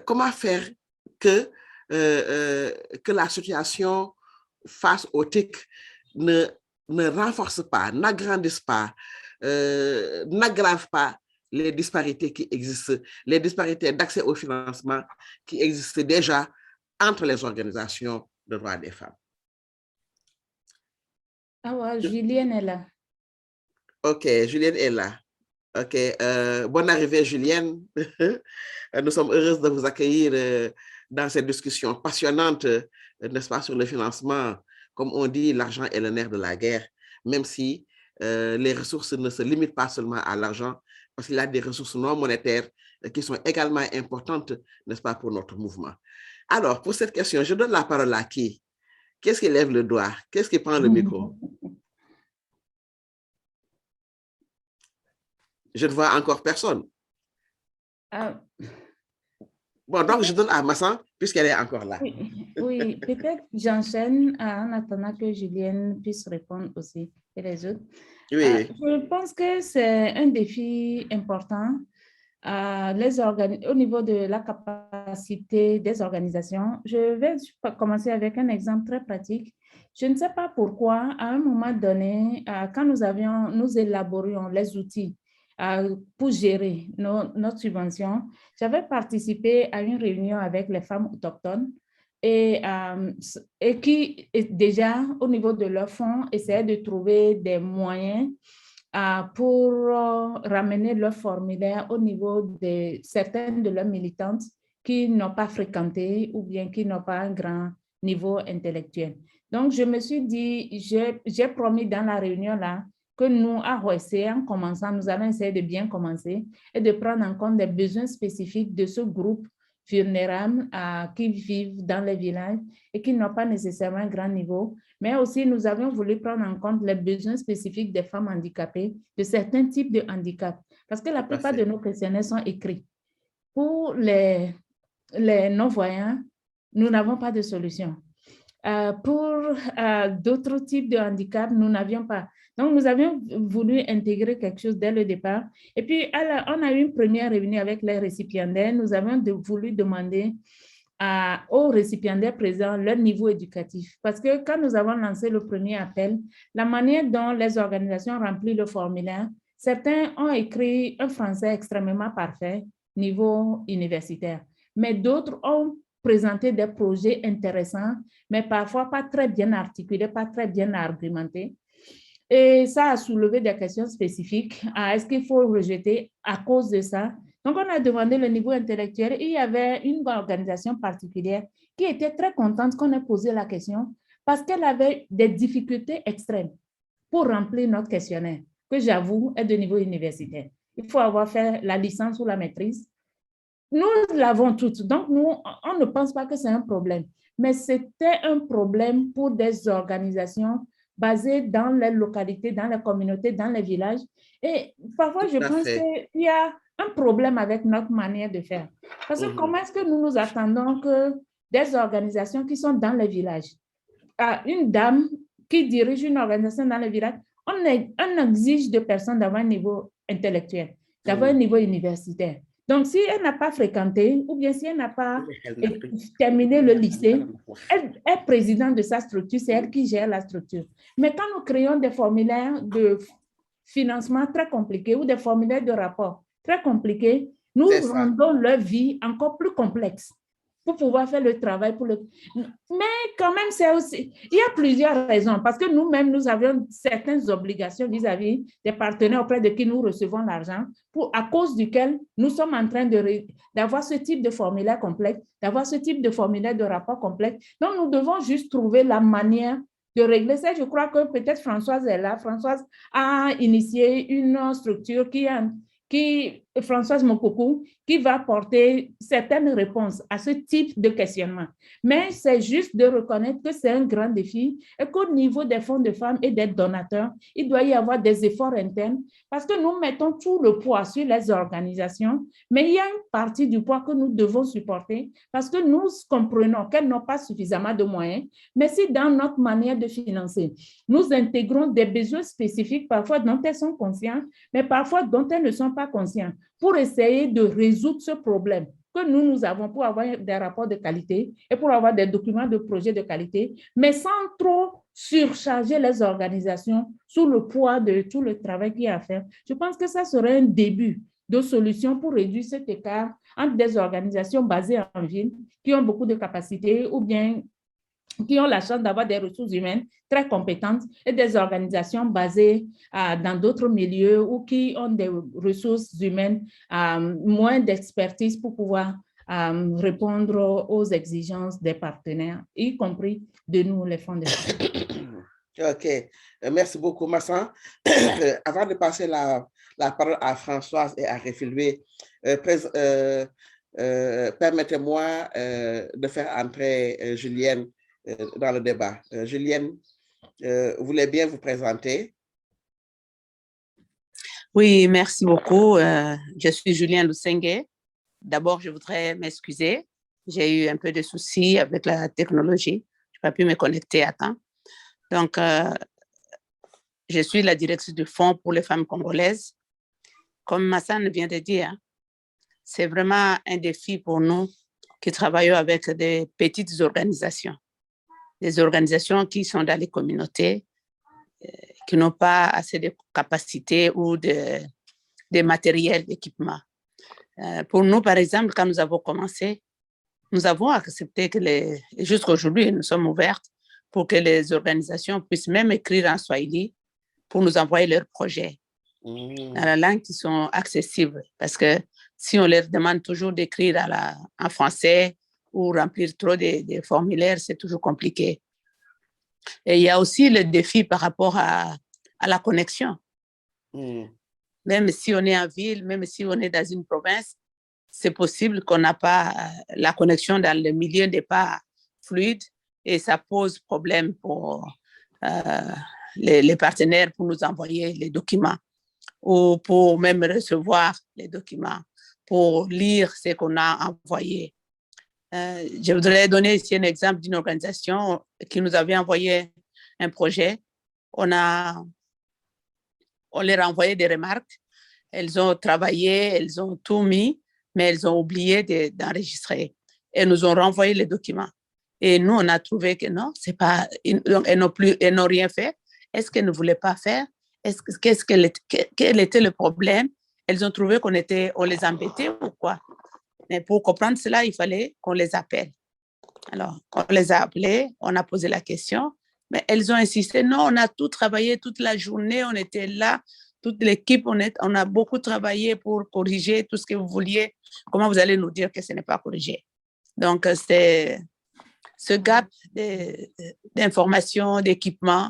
Speaker 3: comment faire que la situation face au TIC ne renforce pas, n'agrandisse pas, n'aggrave pas les disparités qui existent, les disparités d'accès au financement qui existent déjà entre les organisations de droits des femmes.
Speaker 1: Ah ouais, Julienne est là.
Speaker 3: OK, Julienne est là. OK, bonne arrivée, Julienne. Nous sommes heureuses de vous accueillir dans cette discussion passionnante, n'est-ce pas, sur le financement. Comme on dit, l'argent est le nerf de la guerre, même si les ressources ne se limitent pas seulement à l'argent, parce qu'il y a des ressources non monétaires qui sont également importantes, n'est-ce pas, pour notre mouvement. Alors, pour cette question, je donne la parole à qui? Qu'est-ce qui lève le doigt? Qu'est-ce qui prend le micro? Je ne vois encore personne. Bon, donc je donne à Massan, puisqu'elle est encore là.
Speaker 1: Oui, peut-être j'enchaîne en attendant que Julienne puisse répondre aussi, et les autres.
Speaker 3: Oui.
Speaker 1: Je pense que c'est un défi important au niveau de la capacité des organisations, je vais commencer avec un exemple très pratique. Je ne sais pas pourquoi, à un moment donné, quand nous élaborions les outils pour gérer notre subvention, j'avais participé à une réunion avec les femmes autochtones et qui, déjà, au niveau de leur fonds, essayaient de trouver des moyens pour ramener leur formulaire au niveau de certaines de leurs militantes qui n'ont pas fréquenté ou bien qui n'ont pas un grand niveau intellectuel. Donc, je me suis dit, j'ai promis dans la réunion-là que nous, à OSC, en commençant, nous allons essayer de bien commencer et de prendre en compte les besoins spécifiques de ce groupe vulnérables qui vivent dans les villages et qui n'ont pas nécessairement un grand niveau. Mais aussi, nous avions voulu prendre en compte les besoins spécifiques des femmes handicapées, de certains types de handicap, parce que la plupart de nos questionnaires sont écrits. Pour les non-voyants, nous n'avons pas de solution. Pour d'autres types de handicap, nous n'avions pas. Donc, nous avions voulu intégrer quelque chose dès le départ. Et puis, on a eu une première réunion avec les récipiendaires. Nous avions voulu demander aux récipiendaires présents leur niveau éducatif. Parce que quand nous avons lancé le premier appel, la manière dont les organisations remplissent le formulaire, certains ont écrit un français extrêmement parfait, niveau universitaire. Mais d'autres ont présenté des projets intéressants, mais parfois pas très bien articulés, pas très bien argumentés. Et ça a soulevé des questions spécifiques. Est-ce qu'il faut rejeter à cause de ça? Donc, on a demandé le niveau intellectuel et il y avait une organisation particulière qui était très contente qu'on ait posé la question parce qu'elle avait des difficultés extrêmes pour remplir notre questionnaire, que j'avoue est de niveau universitaire. Il faut avoir fait la licence ou la maîtrise. Nous l'avons toutes, donc nous, on ne pense pas que c'est un problème, mais c'était un problème pour des organisations basées dans les localités, dans les communautés, dans les villages. Et parfois, je pense qu'il y a un problème avec notre manière de faire. Parce que comment est-ce que nous nous attendons que des organisations qui sont dans les villages, une dame qui dirige une organisation dans les villages, on exige de personnes d'avoir un niveau intellectuel, d'avoir un niveau universitaire. Donc, si elle n'a pas fréquenté ou bien si elle n'a pas terminé le lycée, elle est présidente de sa structure, c'est elle qui gère la structure. Mais quand nous créons des formulaires de financement très compliqués ou des formulaires de rapport très compliqués, nous rendons leur vie encore plus complexe pour pouvoir faire le travail. Mais quand même, c'est aussi... Il y a plusieurs raisons, parce que nous-mêmes, nous avions certaines obligations vis-à-vis des partenaires auprès de qui nous recevons l'argent, à cause duquel nous sommes en train d'avoir ce type de formulaire complexe, d'avoir ce type de formulaire de rapport complexe. Donc, nous devons juste trouver la manière de régler ça. Je crois que peut-être Françoise est là. Françoise a initié une structure Françoise Mokoko, qui va apporter certaines réponses à ce type de questionnement. Mais c'est juste de reconnaître que c'est un grand défi et qu'au niveau des fonds de femmes et des donateurs, il doit y avoir des efforts internes parce que nous mettons tout le poids sur les organisations, mais il y a une partie du poids que nous devons supporter parce que nous comprenons qu'elles n'ont pas suffisamment de moyens, mais si dans notre manière de financer, nous intégrons des besoins spécifiques parfois dont elles sont conscientes, mais parfois dont elles ne sont pas conscientes, pour essayer de résoudre ce problème que nous avons pour avoir des rapports de qualité et pour avoir des documents de projet de qualité, mais sans trop surcharger les organisations sous le poids de tout le travail qu'il y a à faire. Je pense que ça serait un début de solution pour réduire cet écart entre des organisations basées en ville qui ont beaucoup de capacités ou bien qui ont la chance d'avoir des ressources humaines très compétentes et des organisations basées dans d'autres milieux ou qui ont des ressources humaines, moins d'expertise pour pouvoir répondre aux exigences des partenaires, y compris de nous, les fonds de femmes.
Speaker 3: OK. Merci beaucoup, Massan. Avant de passer la parole à Françoise et à Réfilvé, permettez-moi de faire entrer Julienne dans le débat. Julienne, vous voulez bien vous présenter?
Speaker 6: Oui, merci beaucoup. Je suis Julienne Lusenge. D'abord, je voudrais m'excuser. J'ai eu un peu de soucis avec la technologie. Je n'ai pas pu me connecter à temps. Donc, je suis la directrice du Fonds pour les femmes congolaises. Comme Massan vient de dire, c'est vraiment un défi pour nous qui travaillons avec des petites organisations, des organisations qui sont dans les communautés, qui n'ont pas assez de capacités ou de matériel, d'équipement. Pour nous, par exemple, quand nous avons commencé, nous avons accepté que jusqu'aujourd'hui, nous sommes ouvertes pour que les organisations puissent même écrire en Swahili pour nous envoyer leurs projets dans la langue qui sont accessibles. Parce que si on leur demande toujours d'écrire en français ou remplir trop de formulaires, c'est toujours compliqué. Et il y a aussi le défi par rapport à la connexion. Même si on est en ville, même si on est dans une province, c'est possible qu'on n'a pas la connexion dans le milieu n'est pas fluide et ça pose problème pour les partenaires pour nous envoyer les documents ou pour même recevoir les documents, pour lire ce qu'on a envoyé. Je voudrais donner ici un exemple d'une organisation qui nous avait envoyé un projet. On leur a envoyé des remarques. Elles ont travaillé, elles ont tout mis, mais elles ont oublié d'enregistrer. Elles nous ont renvoyé les documents. Et nous, on a trouvé que non, c'est pas, elles n'ont rien fait. Est-ce qu'elles ne voulaient pas faire? Quel était le problème? Elles ont trouvé qu'on les embêtait ou quoi? Mais pour comprendre cela, il fallait qu'on les appelle. Alors, on les a appelés, on a posé la question, mais elles ont insisté. Non, on a tout travaillé toute la journée, on était là, toute l'équipe, on a beaucoup travaillé pour corriger tout ce que vous vouliez. Comment vous allez nous dire que ce n'est pas corrigé? Donc, c'est ce gap d'information, d'équipement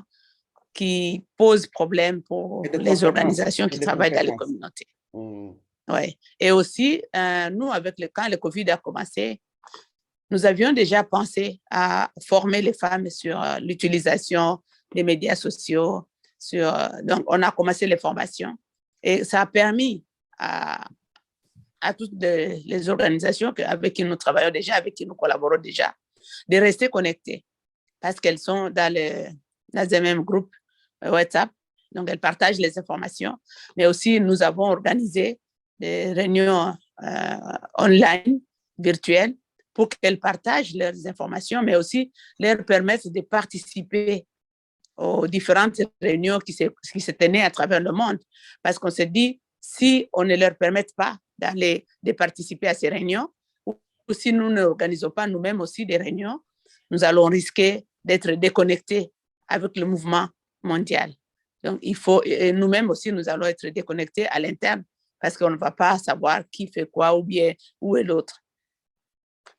Speaker 6: qui pose problème pour les organisations qui travaillent dans les communautés. Ouais. Et aussi, nous, quand le COVID a commencé, nous avions déjà pensé à former les femmes sur l'utilisation des médias sociaux. Donc, on a commencé les formations et ça a permis à toutes les organisations avec qui nous travaillons déjà, avec qui nous collaborons déjà, de rester connectées parce qu'elles sont dans le même groupe WhatsApp. Donc, elles partagent les informations. Mais aussi, nous avons organisé des réunions online, virtuelles, pour qu'elles partagent leurs informations, mais aussi leur permettre de participer aux différentes réunions qui se tenaient à travers le monde. Parce qu'on s'est dit, si on ne leur permet pas de participer à ces réunions, ou si nous n'organisons pas nous-mêmes aussi des réunions, nous allons risquer d'être déconnectés avec le mouvement mondial. Donc, nous-mêmes aussi, nous allons être déconnectés à l'interne parce qu'on ne va pas savoir qui fait quoi ou bien où est l'autre.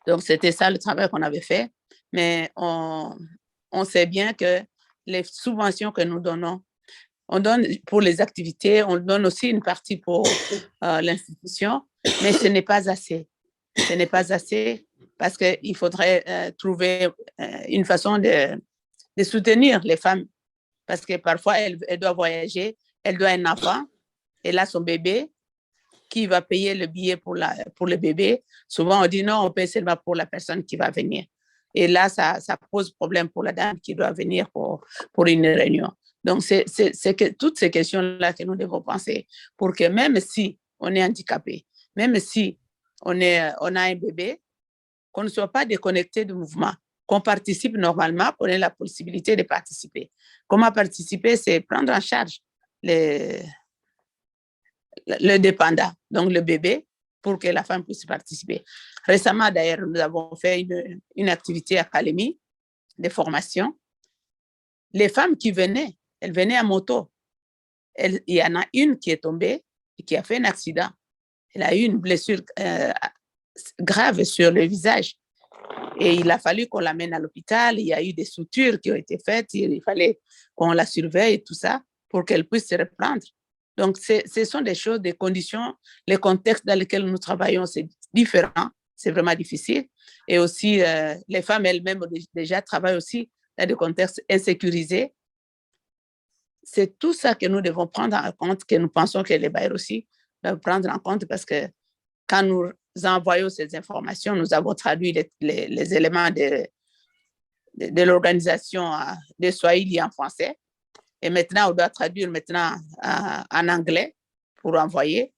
Speaker 6: Donc, c'était ça le travail qu'on avait fait. Mais on sait bien que les subventions que nous donnons, on donne pour les activités, on donne aussi une partie pour l'institution, mais ce n'est pas assez. Ce n'est pas assez parce qu'il faudrait trouver une façon de soutenir les femmes. Parce que parfois, elle doit voyager, elle doit un enfant, elle a son bébé, qui va payer le billet pour le bébé. Souvent, on dit non, on paye seulement pour la personne qui va venir. Et là, ça pose problème pour la dame qui doit venir pour une réunion. Donc, c'est que toutes ces questions-là que nous devons penser pour que même si on est handicapé, même si on a un bébé, qu'on ne soit pas déconnecté du mouvement, qu'on participe normalement, qu'on ait la possibilité de participer. Comment participer? C'est prendre en charge le dépendant, donc le bébé, pour que la femme puisse participer. Récemment, d'ailleurs, nous avons fait une activité académique de formation. Les femmes qui venaient, elles venaient à moto. Il y en a une qui est tombée et qui a fait un accident. Elle a eu une blessure grave sur le visage. Et il a fallu qu'on l'amène à l'hôpital. Il y a eu des sutures qui ont été faites. Il fallait qu'on la surveille et tout ça pour qu'elle puisse se reprendre. Donc, ce sont des choses, des conditions, les contextes dans lesquels nous travaillons, c'est différent, c'est vraiment difficile. Et aussi, les femmes elles-mêmes déjà travaillent aussi dans des contextes insécurisés. C'est tout ça que nous devons prendre en compte, que nous pensons que les bailleurs aussi doivent prendre en compte parce que quand nous envoyons ces informations, nous avons traduit les éléments de l'organisation de Swahili en français. Et maintenant, on doit traduire maintenant en anglais pour envoyer.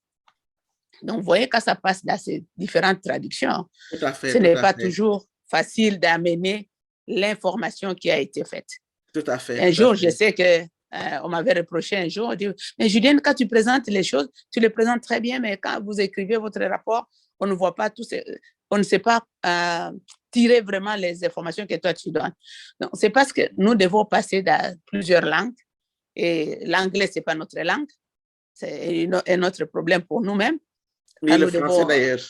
Speaker 6: Donc, vous voyez, quand ça passe dans ces différentes traductions,
Speaker 3: Tout à fait,
Speaker 6: ce
Speaker 3: tout
Speaker 6: n'est
Speaker 3: à
Speaker 6: pas
Speaker 3: fait.
Speaker 6: toujours facile d'amener l'information qui a été faite.
Speaker 3: Tout à fait.
Speaker 6: Un
Speaker 3: tout à
Speaker 6: jour,
Speaker 3: fait.
Speaker 6: je sais qu'on m'avait reproché un jour, on dit, mais Julienne, quand tu présentes les choses, tu les présentes très bien, mais quand vous écrivez votre rapport, on ne voit pas tout, on ne sait pas tirer vraiment les informations que toi tu donnes. Donc, c'est parce que nous devons passer dans plusieurs langues, et l'anglais, ce n'est pas notre langue, c'est un autre problème pour nous-mêmes.
Speaker 3: Oui, le français d'ailleurs.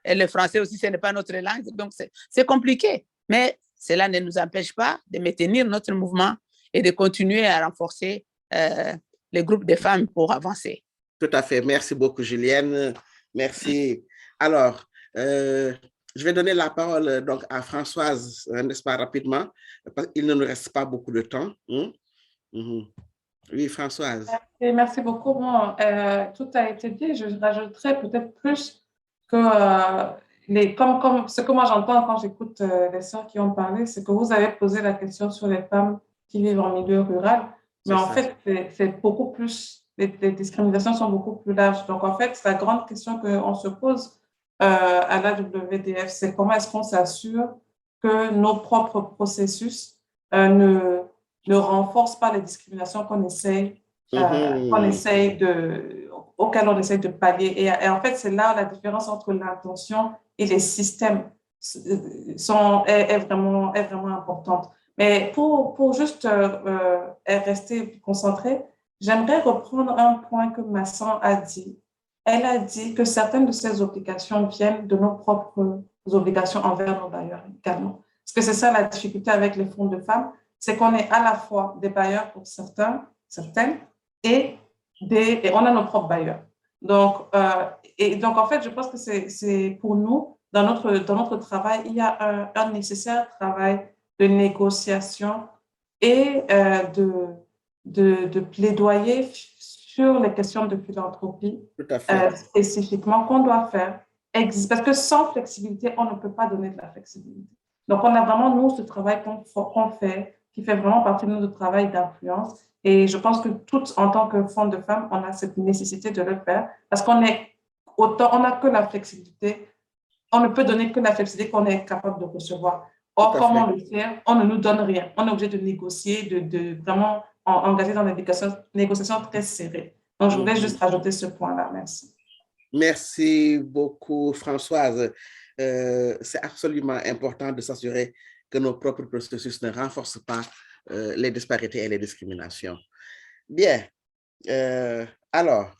Speaker 6: Et le français aussi, ce n'est pas notre langue, donc c'est compliqué. Mais cela ne nous empêche pas de maintenir notre mouvement et de continuer à renforcer les groupes de femmes pour avancer.
Speaker 3: Tout à fait. Merci beaucoup, Julienne. Merci. Alors, je vais donner la parole donc à Françoise, n'est-ce pas, rapidement, parce qu'il ne nous reste pas beaucoup de temps. Oui, Françoise.
Speaker 4: Merci beaucoup. Bon, tout a été dit. Je rajouterais peut-être plus que comme ce que moi j'entends quand j'écoute les sœurs qui ont parlé, c'est que vous avez posé la question sur les femmes qui vivent en milieu rural. Mais en fait, c'est beaucoup plus, les discriminations sont beaucoup plus larges. Donc, en fait, la grande question qu'on se pose à l'AWDF, c'est comment est-ce qu'on s'assure que nos propres processus ne renforcent pas les discriminations qu'on essaye auxquelles on essaye de pallier. Et en fait, c'est là la différence entre l'intention et les systèmes est vraiment importante. Mais pour juste rester concentré, j'aimerais reprendre un point que Masson a dit. Elle a dit que certaines de ces obligations viennent de nos propres obligations envers nos bailleurs également. Parce que c'est ça la difficulté avec les fonds de femmes, c'est qu'on est à la fois des bailleurs pour certaines, et on a nos propres bailleurs. Donc, en fait, je pense que c'est pour nous, dans notre travail, il y a un nécessaire travail de négociation et de plaidoyer sur les questions de philanthropie spécifiquement qu'on doit faire. Parce que sans flexibilité, on ne peut pas donner de la flexibilité. Donc, on a vraiment, nous, ce travail qu'on fait, qui fait vraiment partie de notre travail d'influence. Et je pense que toutes, en tant que fonds de femmes, on a cette nécessité de le faire parce on n'a que la flexibilité. On ne peut donner que la flexibilité qu'on est capable de recevoir. Or, comment le faire? On ne nous donne rien. On est obligé de négocier, de vraiment engager dans des négociations très serrées. Donc, je voulais juste rajouter ce point-là. Merci.
Speaker 3: Merci beaucoup, Françoise. C'est absolument important de s'assurer que nos propres processus ne renforcent pas les disparités et les discriminations. Bien. Alors,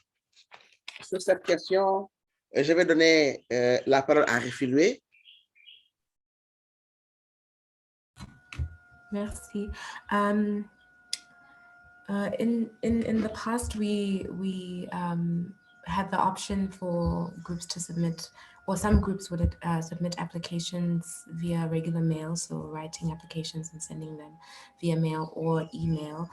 Speaker 3: sur cette question, je vais donner la parole à Refiloué.
Speaker 5: Merci. In the past, we had the option for groups to submit, or some groups would submit applications via regular mail, so writing applications and sending them via mail or email.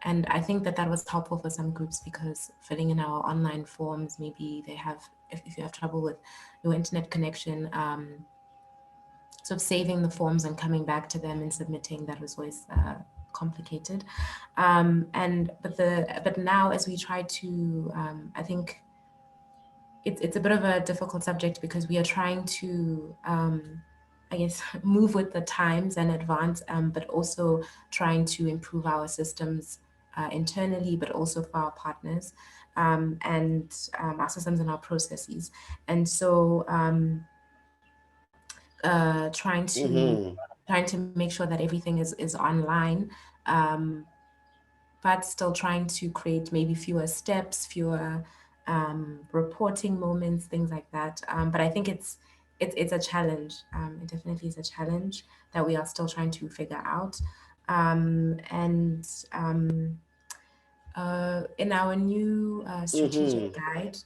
Speaker 5: And I think that was helpful for some groups because filling in our online forms, maybe they have, if you have trouble with your internet connection, sort of saving the forms and coming back to them and submitting, that was always complicated. But now as we try to, I think it's a bit of a difficult subject because we are trying to, I guess, move with the times and advance, but also trying to improve our systems internally, but also for our partners and our systems and our processes. And so trying to make sure that everything is online, but still trying to create maybe fewer steps, fewer reporting moments, things like that. But I think it's a challenge. It definitely is a challenge that we are still trying to figure out. In our new strategic guide,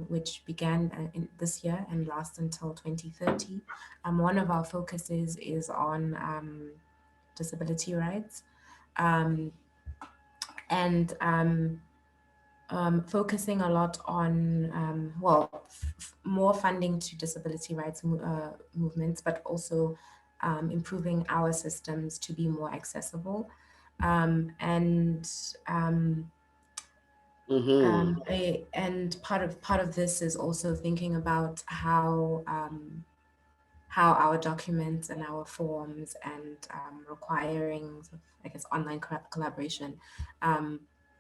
Speaker 5: which began in this year and lasts until 2030, one of our focuses is on disability rights and focusing a lot on, more funding to disability rights movements, but also improving our systems to be more accessible. And part of this is also thinking about how our documents and our forms and requiring, I guess, online collaboration,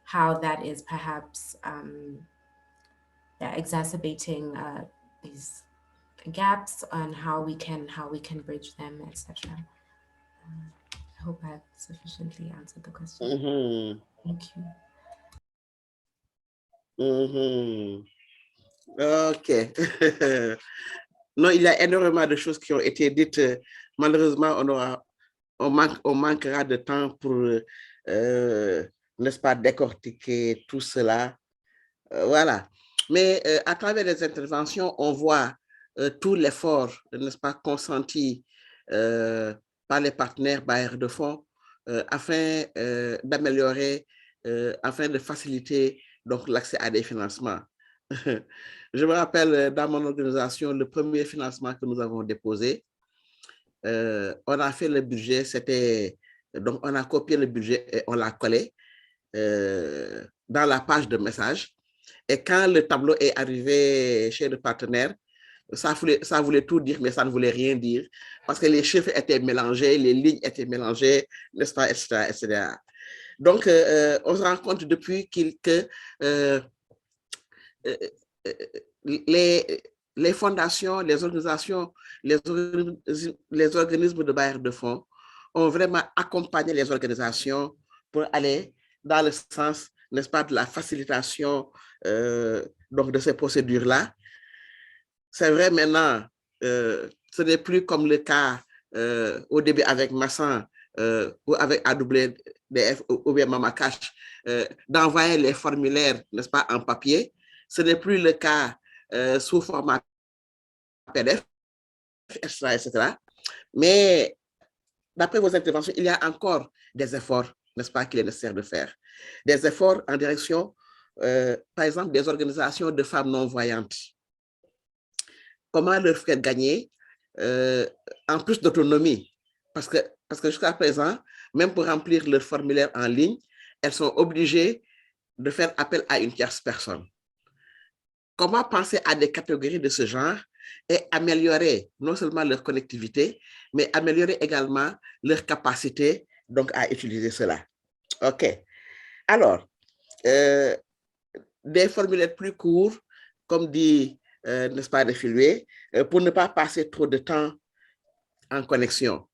Speaker 5: how that is perhaps exacerbating these gaps and how we can bridge them, etc. I hope I've sufficiently answered the question. Thank you.
Speaker 3: OK. Non, il y a énormément de choses qui ont été dites. Malheureusement, on manquera de temps pour, n'est-ce pas, décortiquer tout cela. Voilà. Mais à travers les interventions, on voit tout l'effort, n'est-ce pas, consenti par les partenaires bailleurs de fonds afin d'améliorer, afin de faciliter donc l'accès à des financements. Je me rappelle dans mon organisation, le premier financement que nous avons déposé, on a fait le budget, donc on a copié le budget et on l'a collé dans la page de message. Et quand le tableau est arrivé chez le partenaire, ça voulait tout dire, mais ça ne voulait rien dire, parce que les chiffres étaient mélangés, les lignes étaient mélangées, n'est-ce pas, etc., etc. Donc, on se rend compte depuis que les fondations, les organisations, les organismes de bailleurs de fonds ont vraiment accompagné les organisations pour aller dans le sens, n'est-ce pas, de la facilitation donc de ces procédures-là. C'est vrai maintenant, ce n'est plus comme le cas au début avec Massan ou avec AWDF ou bien Mamacash, d'envoyer les formulaires, n'est-ce pas, en papier. Ce n'est plus le cas sous format PDF, etc. Mais d'après vos interventions, il y a encore des efforts, n'est-ce pas, qu'il est nécessaire de faire. Des efforts en direction, par exemple, des organisations de femmes non-voyantes. Comment leur faire gagner en plus d'autonomie? Parce que jusqu'à présent, même pour remplir leur formulaire en ligne, elles sont obligées de faire appel à une tierce personne. Comment penser à des catégories de ce genre et améliorer non seulement leur connectivité, mais améliorer également leur capacité donc, à utiliser cela? OK. Alors, des formulaires plus courts, comme dit, n'est-ce pas, Défilé, pour ne pas passer trop de temps en connexion.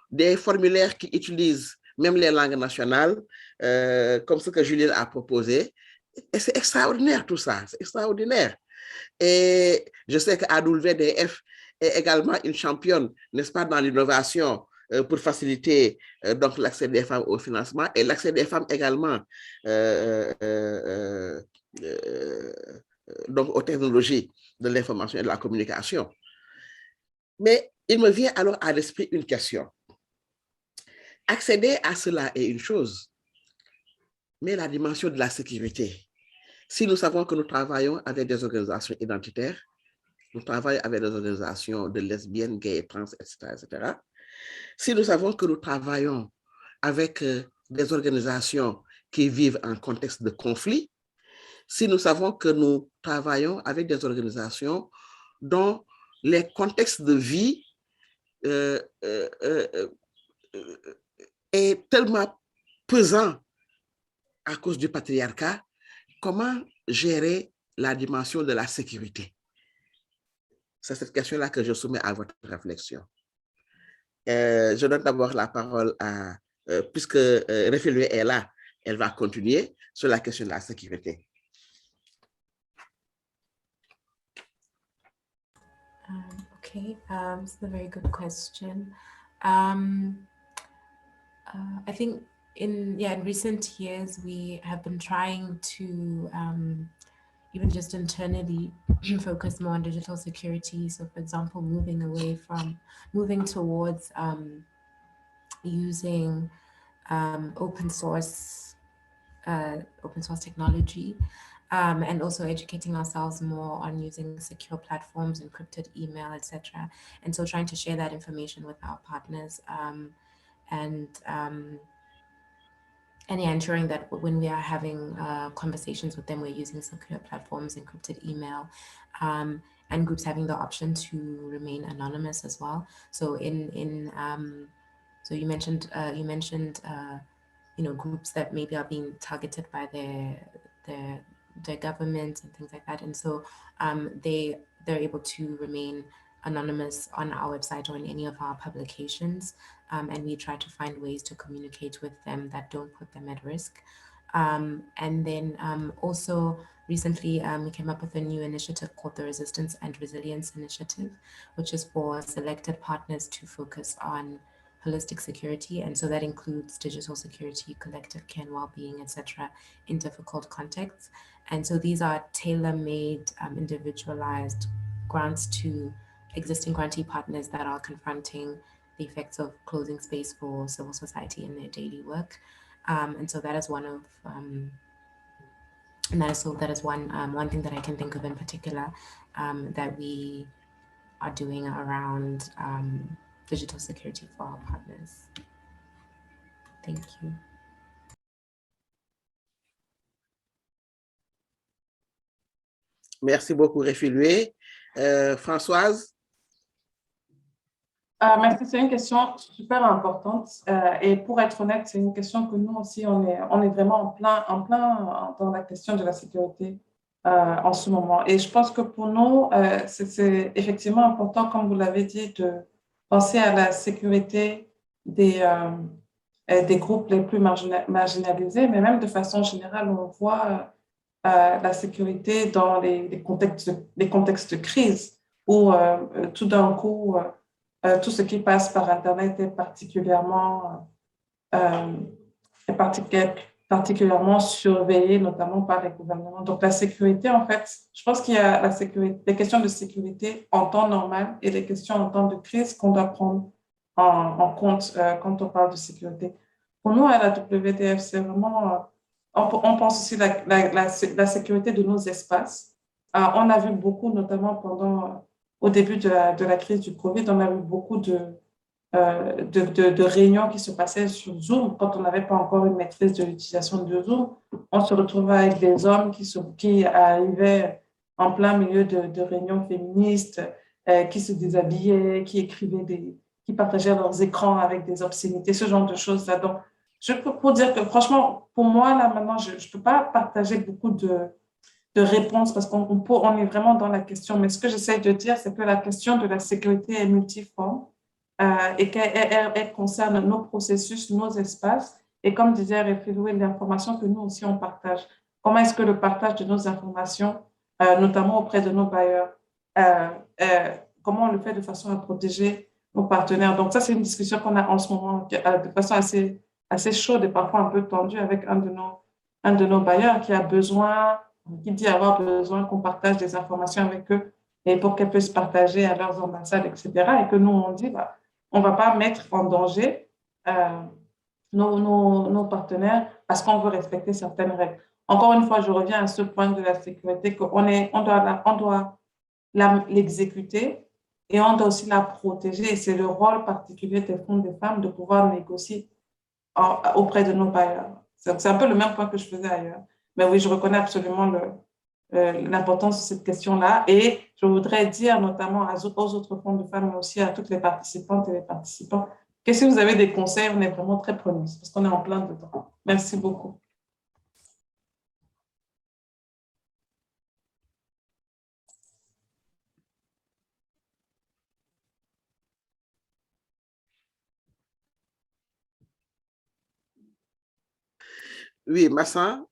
Speaker 3: Des formulaires qui utilisent même les langues nationales, comme ce que Julien a proposé. Et c'est extraordinaire tout ça, c'est extraordinaire. Et je sais que AWDF est également une championne, n'est-ce pas, dans l'innovation pour faciliter donc l'accès des femmes au financement et l'accès des femmes également donc aux technologies de l'information et de la communication. Mais il me vient alors à l'esprit une question. Accéder à cela est une chose, mais la dimension de la sécurité. Si nous savons que nous travaillons avec des organisations identitaires, nous travaillons avec des organisations de lesbiennes, gays, trans, etc., etc. Si nous savons que nous travaillons avec des organisations qui vivent en contexte de conflit, si nous savons que nous travaillons avec des organisations dont les contextes de vie est tellement pesant à cause du patriarcat, comment gérer la dimension de la sécurité? C'est cette question-là que je soumets à votre réflexion. Je donne d'abord la parole à, puisque Réfilé est là, elle va continuer sur la question de la sécurité.
Speaker 5: Okay, it's a very good question. I think in recent years, we have been trying to even just internally focus more on digital security. So for example, moving towards using open source technology, and also educating ourselves more on using secure platforms, encrypted email, etc. And so trying to share that information with our partners and and yeah, ensuring that when we are having conversations with them, we're using secure platforms, encrypted email, and groups having the option to remain anonymous as well. So so you mentioned groups that maybe are being targeted by their government and things like that, and so they're able to remain anonymous on our website or in any of our publications, and we try to find ways to communicate with them that don't put them at risk. And then also recently we came up with a new initiative called the Resistance and Resilience Initiative, which is for selected partners to focus on holistic security, and so that includes digital security, collective care and well-being, etc., in difficult contexts. And so these are tailor-made, individualized grants to existing grantee partners that are confronting the effects of closing space for civil society in their daily work. And so that is one of that is one thing that I can think of in particular that we are doing around digital security for our partners. Thank you.
Speaker 3: Merci beaucoup, Réfilue. Françoise?
Speaker 4: Merci, c'est une question super importante. Et pour être honnête, c'est une question que nous aussi, on est vraiment en plein dans la question de la sécurité en ce moment. Et je pense que pour nous, c'est effectivement important, comme vous l'avez dit, de penser à la sécurité des groupes les plus marginalisés, mais même de façon générale, on voit la sécurité dans les contextes de crise où tout d'un coup, tout ce qui passe par Internet est particulièrement surveillé, notamment par les gouvernements. Donc, la sécurité, en fait, je pense qu'il y a les questions de sécurité en temps normal et les questions en temps de crise qu'on doit prendre en compte quand on parle de sécurité. Pour nous, à la WDF, c'est vraiment... on pense aussi la sécurité de nos espaces. On a vu beaucoup, notamment au début de la crise du Covid, on a eu beaucoup de réunions qui se passaient sur Zoom. Quand on n'avait pas encore une maîtrise de l'utilisation de Zoom, on se retrouvait avec des hommes qui arrivaient en plein milieu de réunions féministes, qui se déshabillaient, qui partageaient leurs écrans avec des obscénités, ce genre de choses-là. Donc, je peux pour dire que franchement, pour moi, là, maintenant, je ne peux pas partager beaucoup de réponses parce qu'on est vraiment dans la question. Mais ce que j'essaie de dire, c'est que la question de la sécurité est multiforme et qu'elle concerne nos processus, nos espaces. Et comme disait Réfilou, l'information que nous aussi, on partage. Comment est-ce que le partage de nos informations, notamment auprès de nos bailleurs, comment on le fait de façon à protéger nos partenaires. Donc ça, c'est une discussion qu'on a en ce moment de façon assez chaude et parfois un peu tendue avec un de nos bailleurs qui dit avoir besoin qu'on partage des informations avec eux et pour qu'elles puissent partager à leurs ambassades, etc. Et que nous, on dit, on ne va pas mettre en danger nos partenaires parce qu'on veut respecter certaines règles. Encore une fois, je reviens à ce point de la sécurité qu'on doit l'exécuter et on doit aussi la protéger. Et c'est le rôle particulier des fonds des femmes de pouvoir négocier auprès de nos bailleurs. C'est un peu le même point que je faisais ailleurs. Mais oui, je reconnais absolument l'importance de cette question-là. Et je voudrais dire notamment aux autres fonds de femmes, mais aussi à toutes les participantes et les participants, que si vous avez des conseils, on est vraiment très preneurs parce qu'on est en plein dedans. Merci beaucoup.
Speaker 3: Oui, Massa.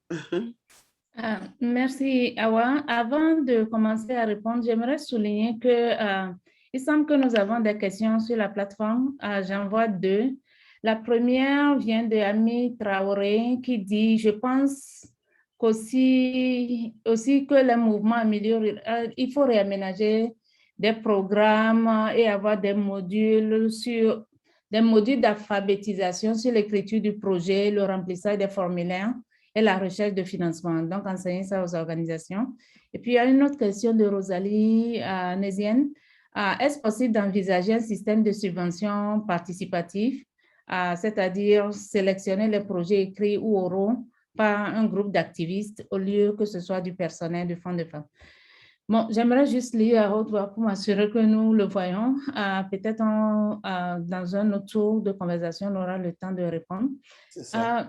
Speaker 1: Merci, Awa. Avant de commencer à répondre, j'aimerais souligner que il semble que nous avons des questions sur la plateforme. J'en vois deux. La première vient de Ami Traoré qui dit « Je pense aussi que le mouvement améliore, il faut réaménager des programmes et avoir des modules d'alphabétisation sur l'écriture du projet, le remplissage des formulaires et la recherche de financement. Donc, enseigner ça aux organisations. Et puis, il y a une autre question de Rosalie Nézienne. Est-ce possible d'envisager un système de subvention participatif c'est-à-dire sélectionner les projets écrits ou oraux par un groupe d'activistes au lieu que ce soit du personnel du Fonds de femmes. Bon, j'aimerais juste lire à haute voix pour m'assurer que nous le voyons. Peut-être dans un autre tour de conversation, on aura le temps de répondre.
Speaker 3: C'est ça.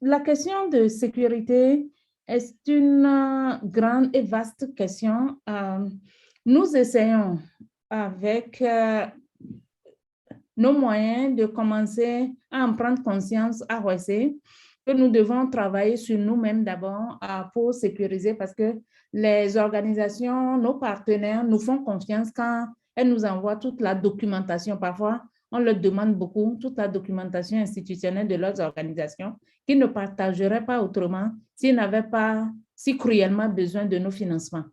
Speaker 1: La question de sécurité est une grande et vaste question. Nous essayons avec nos moyens de commencer à en prendre conscience à OSC, que nous devons travailler sur nous-mêmes d'abord pour sécuriser, parce que les organisations, nos partenaires nous font confiance quand elles nous envoient toute la documentation. Parfois, on leur demande beaucoup, toute la documentation institutionnelle de leurs organisations qu'ils ne partageraient pas autrement s'ils n'avaient pas si cruellement besoin de nos financements.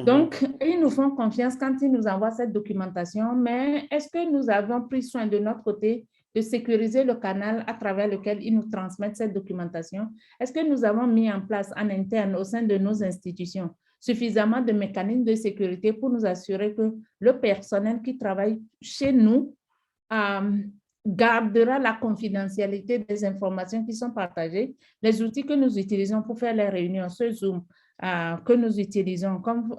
Speaker 1: Donc, ils nous font confiance quand ils nous envoient cette documentation, mais est-ce que nous avons pris soin de notre côté de sécuriser le canal à travers lequel ils nous transmettent cette documentation? Est-ce que nous avons mis en place en interne au sein de nos institutions suffisamment de mécanismes de sécurité pour nous assurer que le personnel qui travaille chez nous gardera la confidentialité des informations qui sont partagées? Les outils que nous utilisons pour faire les réunions, ce Zoom, que nous utilisons, comme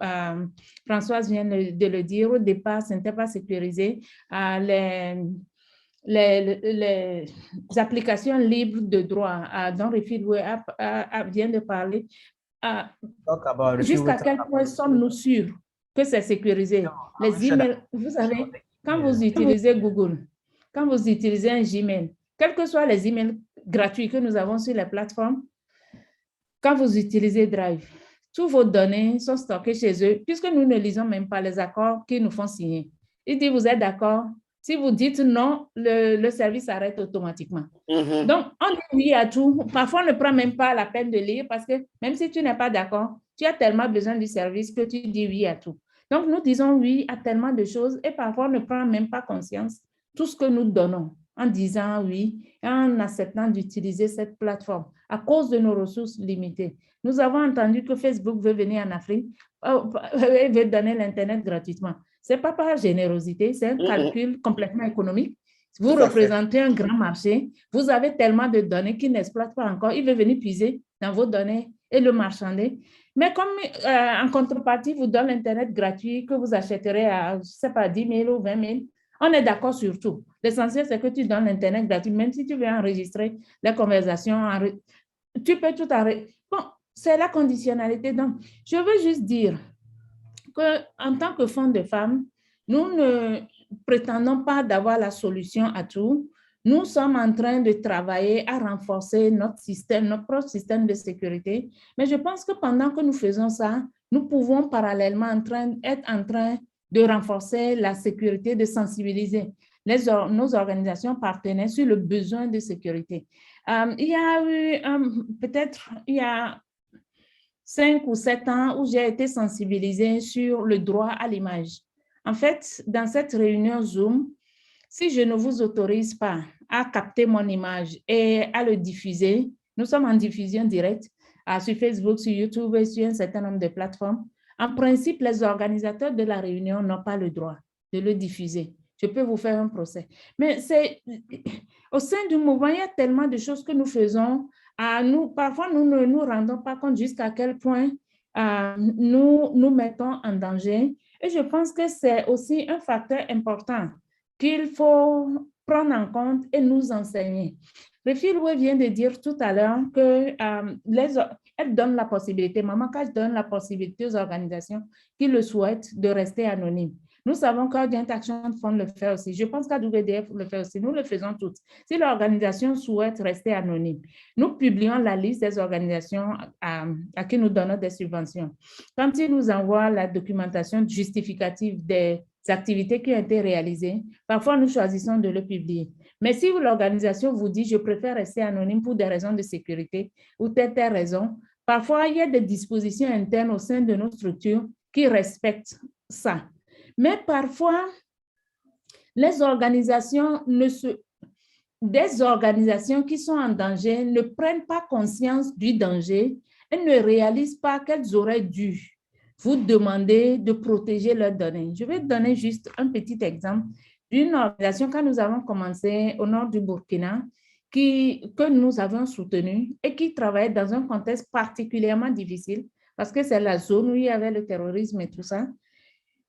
Speaker 1: Françoise vient de le dire, au départ, ce n'était pas sécurisé. Les applications libres de droit dont Refilway vient de parler, jusqu'à quel point sommes-nous sûrs que c'est sécurisé? Les emails, vous savez, quand vous utilisez Google, quand vous utilisez un Gmail, quels que soient les emails gratuits que nous avons sur les plateformes, quand vous utilisez Drive, toutes vos données sont stockées chez eux, puisque nous ne lisons même pas les accords qu'ils nous font signer. Ils disent, vous êtes d'accord? Si vous dites non, le service arrête automatiquement. Donc, on dit oui à tout. Parfois, on ne prend même pas la peine de lire parce que même si tu n'es pas d'accord, tu as tellement besoin du service que tu dis oui à tout. Donc, nous disons oui à tellement de choses et parfois, on ne prend même pas conscience de tout ce que nous donnons en disant oui et en acceptant d'utiliser cette plateforme à cause de nos ressources limitées. Nous avons entendu que Facebook veut venir en Afrique et veut donner l'Internet gratuitement. Ce n'est pas par générosité, c'est un calcul complètement économique. Vous représentez un grand marché, vous avez tellement de données qu'ils n'exploitent pas encore. Il veut venir puiser dans vos données et le marchander. Mais comme en contrepartie, vous donne l'Internet gratuit que vous achèterez à, je ne sais pas, 10 000 ou 20 000, on est d'accord sur tout. L'essentiel, c'est que tu donnes l'Internet gratuit. Même si tu veux enregistrer les conversations, tu peux tout arrêter. Bon, c'est la conditionnalité. Donc, je veux juste dire qu'en tant que Fonds de femmes, nous ne prétendons pas d'avoir la solution à tout. Nous sommes en train de travailler à renforcer notre système, notre propre système de sécurité. Mais je pense que pendant que nous faisons ça, nous pouvons parallèlement être en train de renforcer la sécurité, de sensibiliser nos organisations partenaires sur le besoin de sécurité. Il y a eu peut-être il y a 5 ou 7 ans où j'ai été sensibilisée sur le droit à l'image. En fait, dans cette réunion Zoom, si je ne vous autorise pas à capter mon image et à le diffuser, nous sommes en diffusion directe sur Facebook, sur YouTube et sur un certain nombre de plateformes. En principe, les organisateurs de la réunion n'ont pas le droit de le diffuser. Je peux vous faire un procès. Mais au sein du mouvement, il y a tellement de choses que nous faisons. Parfois, nous ne nous rendons pas compte jusqu'à quel point nous mettons en danger. Et je pense que c'est aussi un facteur important qu'il faut prendre en compte et nous enseigner. Refilway vient de dire tout à l'heure qu'elle donne la possibilité, Maman Cash donne la possibilité aux organisations qui le souhaitent de rester anonymes. Nous savons qu'Urgent Action Fund le fait aussi. Je pense qu'AWDF le fait aussi. Nous le faisons toutes. Si l'organisation souhaite rester anonyme, nous publions la liste des organisations à qui nous donnons des subventions. Quand ils nous envoient la documentation justificative des activités qui ont été réalisées, parfois nous choisissons de le publier. Mais si l'organisation vous dit « je préfère rester anonyme pour des raisons de sécurité » ou telle raison, parfois il y a des dispositions internes au sein de nos structures qui respectent ça. Mais parfois, des organisations qui sont en danger ne prennent pas conscience du danger et ne réalisent pas qu'elles auraient dû vous demander de protéger leurs données. Je vais donner juste un petit exemple d'une organisation quand nous avons commencé au nord du Burkina, que nous avons soutenu et qui travaillait dans un contexte particulièrement difficile parce que c'est la zone où il y avait le terrorisme et tout ça,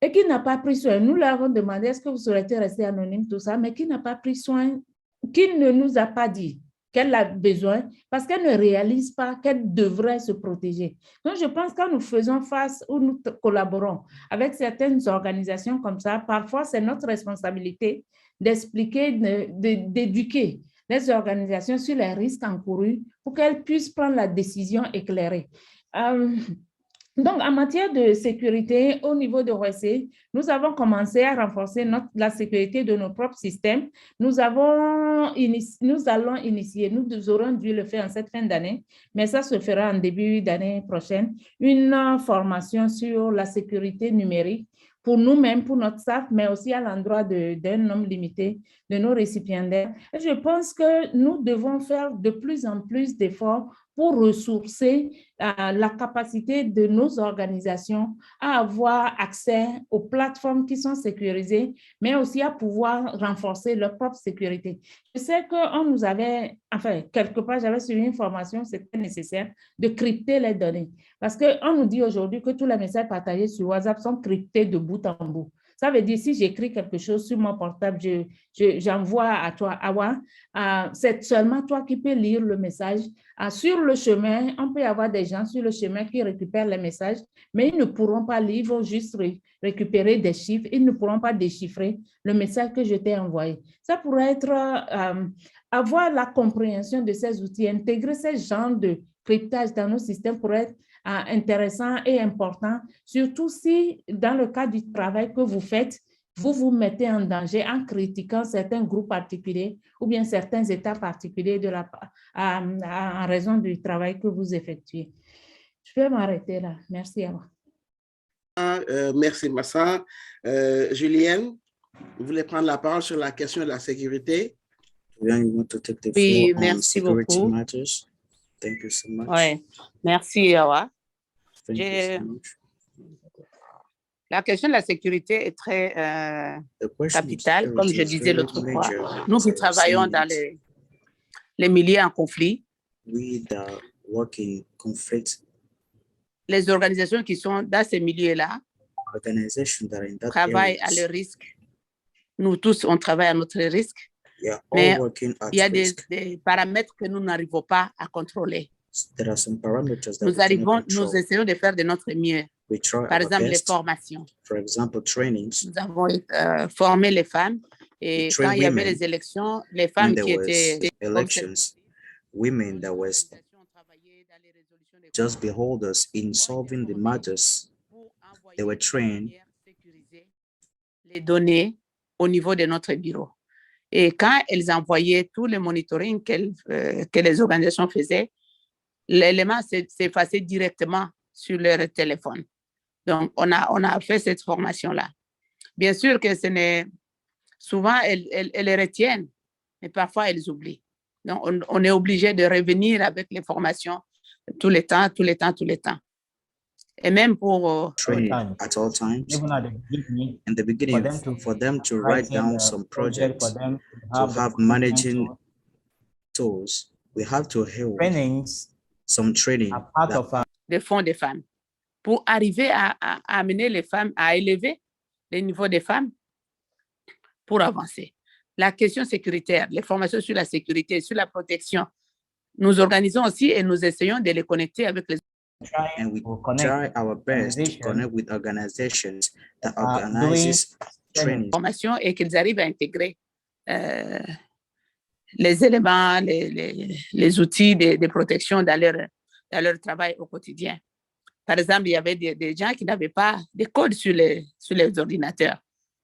Speaker 1: et qui n'a pas pris soin. Nous leur avons demandé est-ce que vous souhaitez rester anonyme, tout ça, mais qui n'a pas pris soin, qui ne nous a pas dit qu'elle a besoin parce qu'elle ne réalise pas qu'elle devrait se protéger. Donc, je pense que quand nous faisons face ou nous collaborons avec certaines organisations comme ça, parfois c'est notre responsabilité d'expliquer, d'éduquer les organisations sur les risques encourus pour qu'elles puissent prendre la décision éclairée. Donc, en matière de sécurité, au niveau de OSC, nous avons commencé à renforcer la sécurité de nos propres systèmes. Nous allons initier, nous aurons dû le faire en cette fin d'année, mais ça se fera en début d'année prochaine, une formation sur la sécurité numérique pour nous-mêmes, pour notre staff, mais aussi à l'endroit d'un nombre limité de nos récipiendaires. Et je pense que nous devons faire de plus en plus d'efforts pour ressourcer la capacité de nos organisations à avoir accès aux plateformes qui sont sécurisées, mais aussi à pouvoir renforcer leur propre sécurité. Je sais qu'on nous avait, enfin, quelque part, j'avais suivi une formation, c'était nécessaire de crypter les données. Parce qu'on nous dit aujourd'hui que tous les messages partagés sur WhatsApp sont cryptés de bout en bout. Ça veut dire, si j'écris quelque chose sur mon portable, j'envoie à toi, Awa, c'est seulement toi qui peux lire le message. Sur le chemin, on peut y avoir des gens sur le chemin qui récupèrent les messages, mais ils ne pourront pas lire, ils vont juste récupérer des chiffres, ils ne pourront pas déchiffrer le message que je t'ai envoyé. Ça pourrait être avoir la compréhension de ces outils, intégrer ces genres de cryptage dans nos systèmes pourrait être intéressant et important, surtout si dans le cadre du travail que vous faites, vous vous mettez en danger en critiquant certains groupes particuliers ou bien certains états particuliers en raison du travail que vous effectuez. Je vais m'arrêter là. Merci à vous.
Speaker 3: Merci, Massa. Julienne, vous voulez prendre la parole sur la question de la sécurité?
Speaker 6: Oui, merci beaucoup.
Speaker 2: Thank you so much.
Speaker 6: Ouais, merci, Awa.
Speaker 2: Thank you so much.
Speaker 6: La question de la sécurité est très capitale, comme je disais l'autre fois. Nous qui travaillons dans les milieux en conflit, les organisations qui sont dans ces milieux-là travaillent à leur risque. Nous tous, on travaille à notre risque. Mais il y a des paramètres que nous n'arrivons pas à contrôler. Nous essayons de faire de notre mieux. Par exemple, les formations. Nous avons formé les femmes et quand il y avait les élections, les femmes qui étaient
Speaker 2: women that was just beholders in solving the matters, they were trained.
Speaker 6: Les données au niveau de notre bureau. Et quand elles envoyaient tout le monitoring que les organisations faisaient, l'élément s'effaçait directement sur leur téléphone. Donc, on a fait cette formation-là. Bien sûr que souvent, elles les retiennent, mais parfois, elles oublient. Donc, on est obligé de revenir avec les formations tout le temps. Et même pour
Speaker 2: training at all times.
Speaker 7: Even at the beginning,
Speaker 2: in the beginning, for them to write down some projects, to have managing tools, we have to hold some training
Speaker 6: des fonds des femmes pour arriver à amener les femmes à élever le niveau des femmes pour avancer. La question sécuritaire, les formations sur la sécurité, sur la protection, nous organisons aussi et nous essayons de les connecter avec les
Speaker 2: and we try our best to connect with organizations that organizes training.
Speaker 6: Formation et qu'ils arrivent à intégrer les éléments, les outils de protection dans leur travail au quotidien. Par exemple, il y avait des gens qui n'avaient pas de code sur les ordinateurs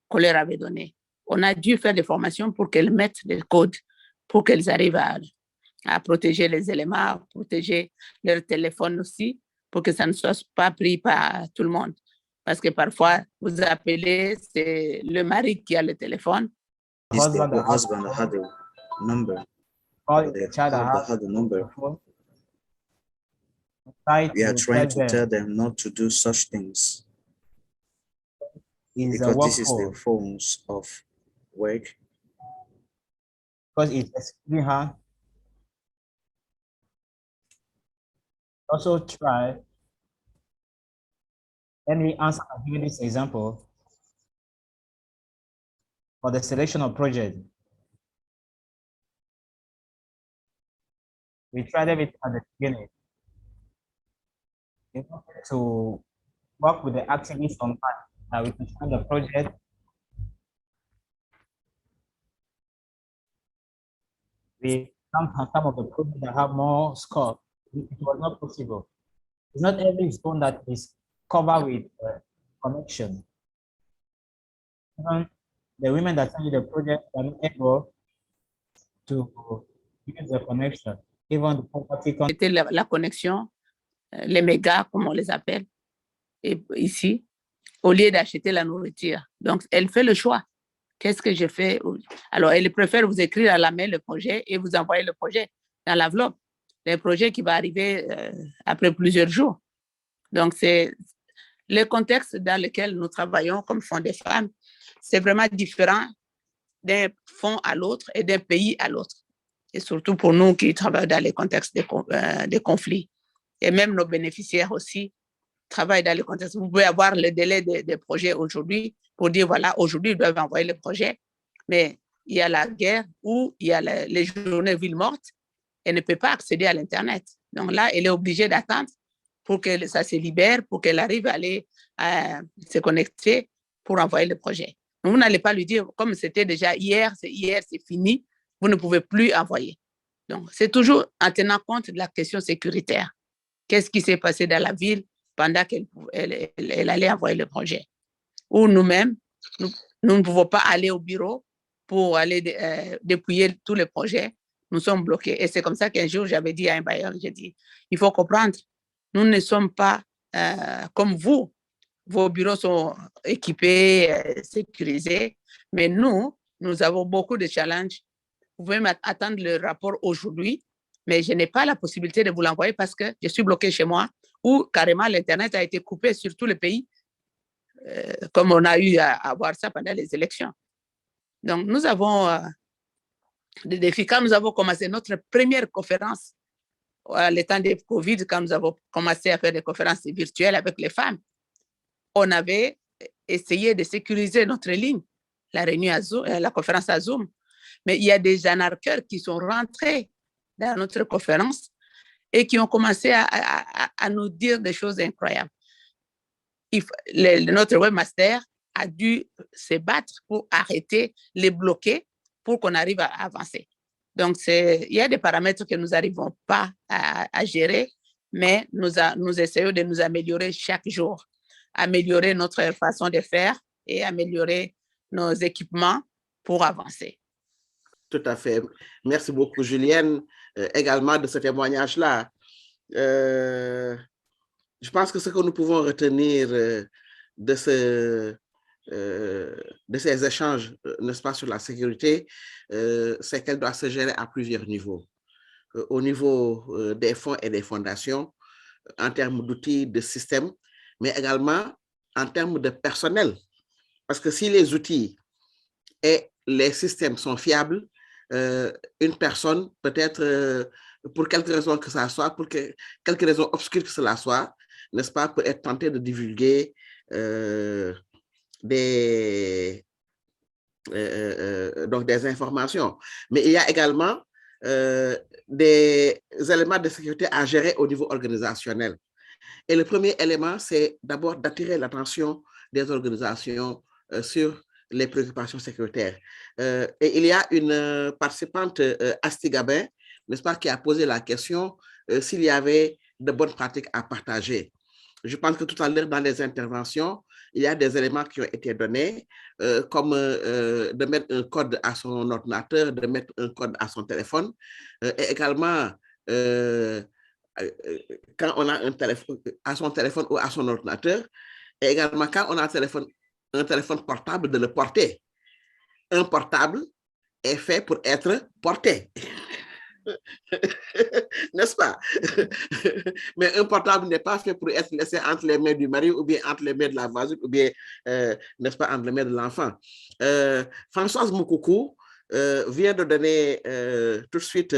Speaker 6: qu'on leur avait donnés. On a dû faire des formations pour qu'elles mettent des codes, pour qu'elles arrivent à protéger les éléments, à protéger leur téléphone aussi, pour que ça ne soit pas pris par tout le monde. Parce que parfois, vous appelez, c'est le mari qui a le téléphone.
Speaker 2: The husband had the number. The father had the number. We are trying to tell them not to do such things. Because this is the phones of work.
Speaker 7: Because it's excluding her. Also try, let me answer by giving this example for the selection of project. We tried everything at the beginning. In order to work with the activists on that, we can find the project. We some of the projects that have more scope. It was not possible. It's not every zone that is covered with connection. Even the women that send you the project are not able to use the connection. Even the property.
Speaker 6: C'était la connexion, les mégas, comme on les appelle, et ici, au lieu d'acheter la nourriture. Donc, elle fait le choix. Qu'est-ce que je fais? Alors, elle préfère vous écrire à la main le projet et vous envoyer le projet dans l'enveloppe. Le projet qui va arriver après plusieurs jours. Donc, c'est le contexte dans lequel nous travaillons comme Fonds des femmes. C'est vraiment différent d'un fonds à l'autre et d'un pays à l'autre. Et surtout pour nous qui travaillons dans les contextes de conflits. Et même nos bénéficiaires aussi travaillent dans les contextes. Vous pouvez avoir le délai des projets aujourd'hui pour dire, voilà, aujourd'hui, ils doivent envoyer le projet. Mais il y a la guerre ou il y a les journées villes mortes. Elle ne peut pas accéder à l'Internet. Donc là, elle est obligée d'attendre pour que ça se libère, pour qu'elle arrive à aller se connecter pour envoyer le projet. Donc, vous n'allez pas lui dire, comme c'était déjà hier, c'est fini, vous ne pouvez plus envoyer. Donc, c'est toujours en tenant compte de la question sécuritaire. Qu'est-ce qui s'est passé dans la ville pendant qu'elle allait envoyer le projet? Ou nous-mêmes, nous ne pouvons pas aller au bureau pour aller dépouiller tous les projets. Nous sommes bloqués. Et c'est comme ça qu'un jour, j'avais dit à un bailleur, j'ai dit, il faut comprendre, nous ne sommes pas comme vous. Vos bureaux sont équipés, sécurisés, mais nous avons beaucoup de challenges. Vous pouvez attendre le rapport aujourd'hui, mais je n'ai pas la possibilité de vous l'envoyer parce que je suis bloqué chez moi ou carrément l'Internet a été coupé sur tout le pays, comme on a eu à voir ça pendant les élections. Donc, nous avons des défis. Quand nous avons commencé notre première conférence, à l'état de Covid, quand nous avons commencé à faire des conférences virtuelles avec les femmes, on avait essayé de sécuriser notre ligne, la réunion à Zoom, la conférence à Zoom. Mais il y a des anarcheurs qui sont rentrés dans notre conférence et qui ont commencé à nous dire des choses incroyables. Notre webmaster a dû se battre pour arrêter, les bloquer pour qu'on arrive à avancer. Donc, il y a des paramètres que nous n'arrivons pas à gérer, mais nous essayons de nous améliorer chaque jour, améliorer notre façon de faire et améliorer nos équipements pour avancer.
Speaker 3: Tout à fait. Merci beaucoup, Julienne, également de ce témoignage-là. Je pense que ce que nous pouvons retenir de ces échanges, n'est-ce pas, sur la sécurité, c'est qu'elle doit se gérer à plusieurs niveaux. Au niveau des fonds et des fondations, en termes d'outils, de systèmes, mais également en termes de personnel. Parce que si les outils et les systèmes sont fiables, une personne, peut-être pour quelque raison que ça soit, pour quelque raison obscure que cela soit, n'est-ce pas, peut être tentée de divulguer donc des informations. Mais il y a également des éléments de sécurité à gérer au niveau organisationnel. Et le premier élément, c'est d'abord d'attirer l'attention des organisations sur les préoccupations sécuritaires. Et il y a une participante, Asti Gabin, n'est-ce pas, qui a posé la question s'il y avait de bonnes pratiques à partager. Je pense que tout à l'heure, dans les interventions, il y a des éléments qui ont été donnés, comme de mettre un code à son ordinateur, de mettre un code à son téléphone, et également, quand on a un téléphone, à son téléphone ou à son ordinateur, et également quand on a un téléphone portable, de le porter. Un portable est fait pour être porté. N'est-ce pas? Mais un portable n'est pas fait pour être laissé entre les mains du mari ou bien entre les mains de la voisine ou bien, n'est-ce pas, entre les mains de l'enfant. Françoise Moukoukou vient de donner tout de suite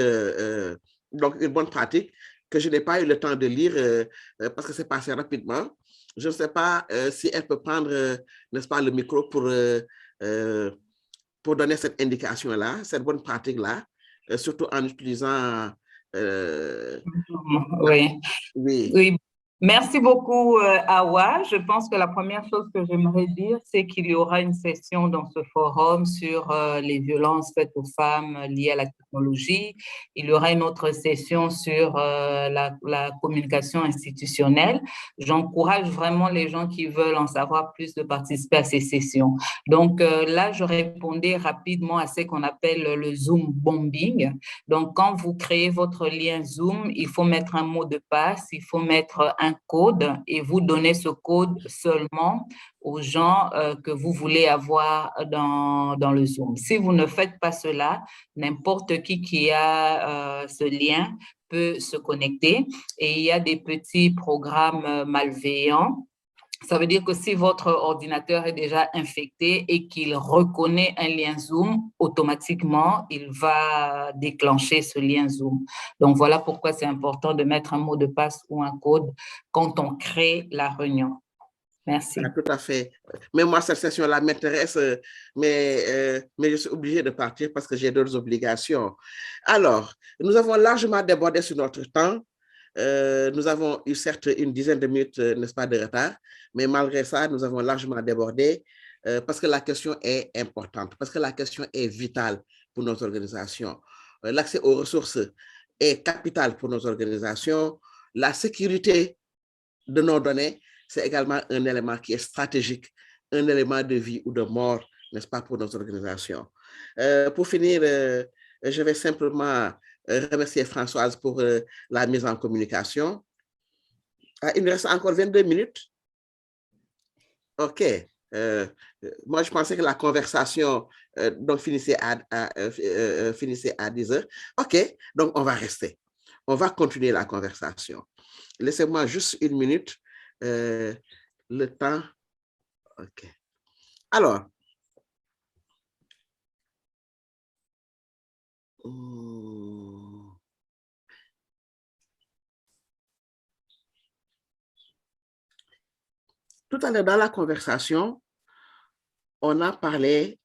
Speaker 3: donc une bonne pratique que je n'ai pas eu le temps de lire parce que c'est passé rapidement. Je ne sais pas si elle peut prendre, n'est-ce pas, le micro pour donner cette indication-là, cette bonne pratique-là, surtout en utilisant...
Speaker 8: oui.
Speaker 3: Oui.
Speaker 8: Oui. Merci beaucoup, Awa. Je pense que la première chose que j'aimerais dire, c'est qu'il y aura une session dans ce forum sur les violences faites aux femmes liées à la technologie. Il y aura une autre session sur la communication institutionnelle. J'encourage vraiment les gens qui veulent en savoir plus de participer à ces sessions. Donc là, je répondais rapidement à ce qu'on appelle le Zoom bombing. Donc, quand vous créez votre lien Zoom, il faut mettre un mot de passe, il faut mettre un code et vous donnez ce code seulement aux gens que vous voulez avoir dans le Zoom. Si vous ne faites pas cela, n'importe qui a ce lien peut se connecter et il y a des petits programmes malveillants. Ça veut dire que si votre ordinateur est déjà infecté et qu'il reconnaît un lien Zoom, automatiquement, il va déclencher ce lien Zoom. Donc, voilà pourquoi c'est important de mettre un mot de passe ou un code quand on crée la réunion. Merci.
Speaker 3: Ah, tout à fait. Mais moi, cette session-là m'intéresse, mais je suis obligée de partir parce que j'ai d'autres obligations. Alors, nous avons largement débordé sur notre temps. Nous avons eu certes une dizaine de minutes, n'est-ce pas, de retard, mais malgré ça, nous avons largement débordé parce que la question est importante, parce que la question est vitale pour nos organisations. L'accès aux ressources est capital pour nos organisations. La sécurité de nos données, c'est également un élément qui est stratégique, un élément de vie ou de mort, n'est-ce pas, pour nos organisations. Pour finir, je vais simplement remercier Françoise pour la mise en communication. Il nous reste encore 22 minutes. OK. Moi, je pensais que la conversation donc finissait à 10 heures. OK, donc on va rester. On va continuer la conversation. Laissez-moi juste une minute. Le temps. OK. Alors, tout à l'heure dans la conversation, on a parlé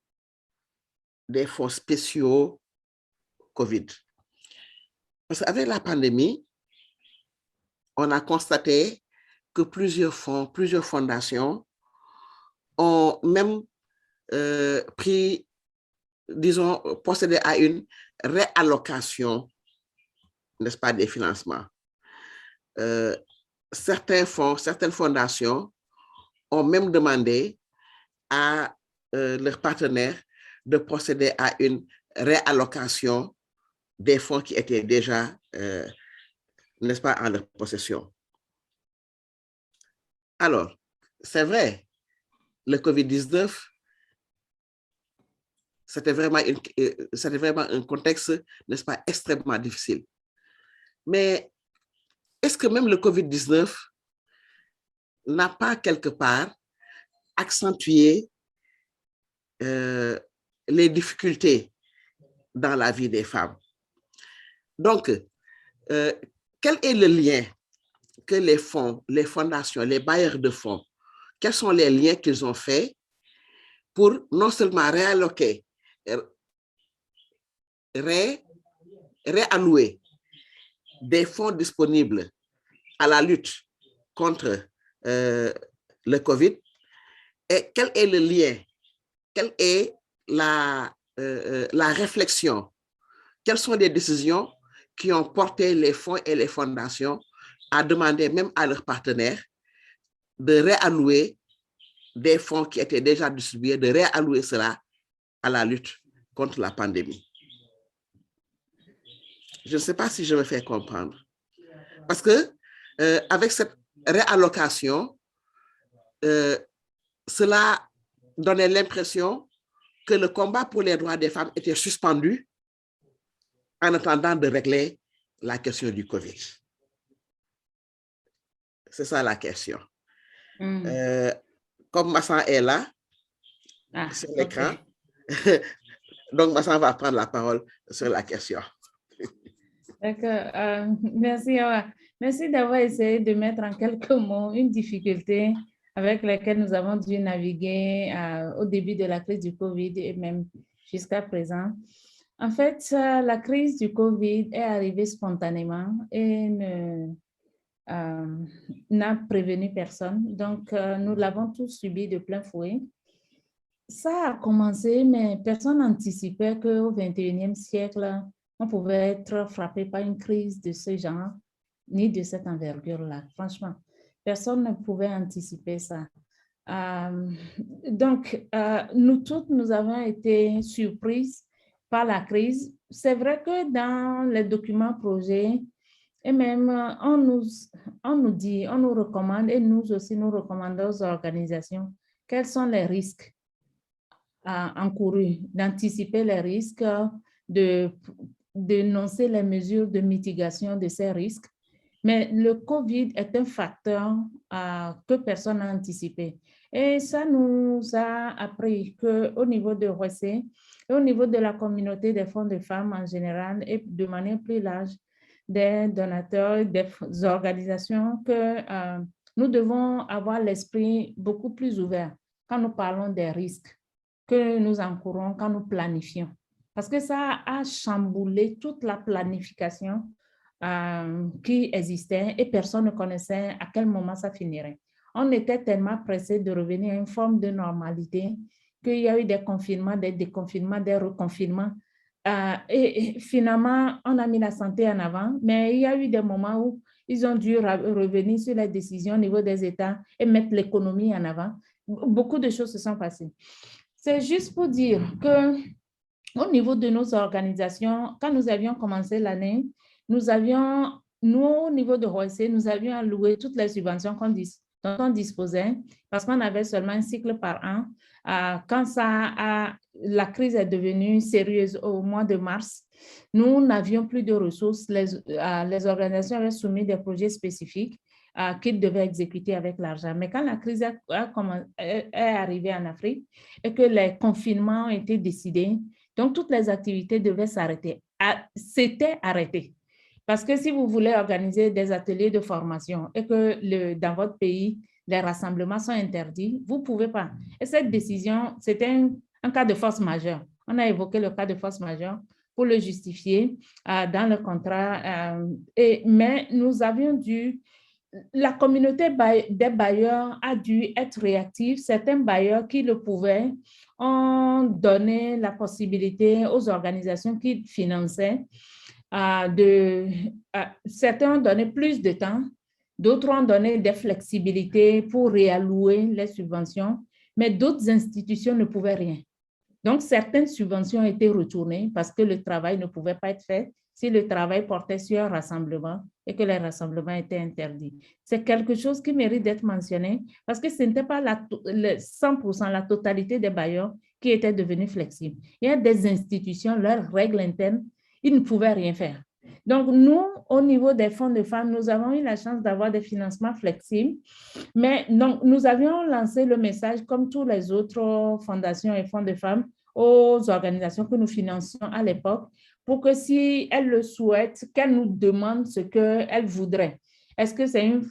Speaker 3: des fonds spéciaux COVID. Parce qu'avec la pandémie, on a constaté que plusieurs fonds, plusieurs fondations ont même pris, disons, procédé à une réallocation, n'est-ce pas, des financements. Certains fonds, certaines fondations ont même demandé à leurs partenaires de procéder à une réallocation des fonds qui étaient déjà, n'est-ce pas, en leur possession. Alors, c'est vrai, le COVID-19, c'était vraiment un contexte, n'est-ce pas, extrêmement difficile. Mais est-ce que même le COVID-19 n'a pas quelque part accentué les difficultés dans la vie des femmes? Donc, quel est le lien que les fonds, les fondations, les bailleurs de fonds, quels sont les liens qu'ils ont faits pour non seulement réalloquer, réallouer des fonds disponibles à la lutte contre le COVID, et quel est le lien, quelle est la réflexion, quelles sont les décisions qui ont porté les fonds et les fondations à demander même à leurs partenaires de réallouer des fonds qui étaient déjà distribués, de réallouer cela à la lutte contre la pandémie. Je ne sais pas si je me fais comprendre. Parce que avec cette réallocation, cela donnait l'impression que le combat pour les droits des femmes était suspendu en attendant de régler la question du Covid. C'est ça la question. Comme Massan est là, sur l'écran, donc Massan va prendre la parole sur la question.
Speaker 1: D'accord. Merci, Awa. Merci d'avoir essayé de mettre en quelques mots une difficulté avec laquelle nous avons dû naviguer au début de la crise du Covid et même jusqu'à présent. En fait, la crise du Covid est arrivée spontanément et n'a prévenu personne. Donc, nous l'avons tous subi de plein fouet. Ça a commencé, mais personne n'anticipait qu'au XXIe siècle, on pouvait être frappé par une crise de ce genre, ni de cette envergure-là. Franchement, personne ne pouvait anticiper ça. Donc, nous toutes, nous avons été surprises par la crise. C'est vrai que dans les documents projets, et même on nous dit, on nous recommande, et nous aussi nous recommandons aux organisations quels sont les risques encourus, d'anticiper les risques, d'énoncer les mesures de mitigation de ces risques. Mais le COVID est un facteur que personne n'a anticipé. Et ça nous a appris qu'au niveau de ROC et au niveau de la communauté des fonds de femmes en général et de manière plus large, des donateurs, des organisations, que nous devons avoir l'esprit beaucoup plus ouvert quand nous parlons des risques que nous encourons quand nous planifions. Parce que ça a chamboulé toute la planification qui existait et personne ne connaissait à quel moment ça finirait. On était tellement pressé de revenir à une forme de normalité qu'il y a eu des confinements, des déconfinements, des reconfinements. Et finalement, on a mis la santé en avant, mais il y a eu des moments où ils ont dû revenir sur les décisions au niveau des États et mettre l'économie en avant. Beaucoup de choses se sont passées. C'est juste pour dire que au niveau de nos organisations, quand nous avions commencé l'année, nous, au niveau de ROC, nous avions alloué toutes les subventions dont on disposait parce qu'on avait seulement un cycle par an. Quand la crise est devenue sérieuse au mois de mars, nous n'avions plus de ressources. Les organisations avaient soumis des projets spécifiques qu'ils devaient exécuter avec l'argent. Mais quand la crise est arrivée en Afrique et que les confinements ont été décidés, donc toutes les activités devaient s'arrêter. C'était arrêté. Parce que si vous voulez organiser des ateliers de formation et que dans votre pays, les rassemblements sont interdits, vous ne pouvez pas. Et cette décision, c'était un cas de force majeure. On a évoqué le cas de force majeure pour le justifier dans le contrat. Mais nous avions dû... La communauté des bailleurs a dû être réactive. Certains bailleurs qui le pouvaient ont donné la possibilité aux organisations qui finançaient certains ont donné plus de temps, d'autres ont donné des flexibilités pour réallouer les subventions, mais d'autres institutions ne pouvaient rien. Donc, certaines subventions ont été retournées parce que le travail ne pouvait pas être fait si le travail portait sur un rassemblement et que les rassemblements étaient interdits. C'est quelque chose qui mérite d'être mentionné parce que ce n'était pas 100%, la totalité des bailleurs qui étaient devenus flexibles. Il y a des institutions, leurs règles internes, ils ne pouvaient rien faire. Donc, nous, au niveau des fonds de femmes, nous avons eu la chance d'avoir des financements flexibles, mais donc, nous avions lancé le message, comme tous les autres fondations et fonds de femmes, aux organisations que nous financions à l'époque, pour que si elles le souhaitent, qu'elles nous demandent ce qu'elles voudraient. Est-ce que c'est une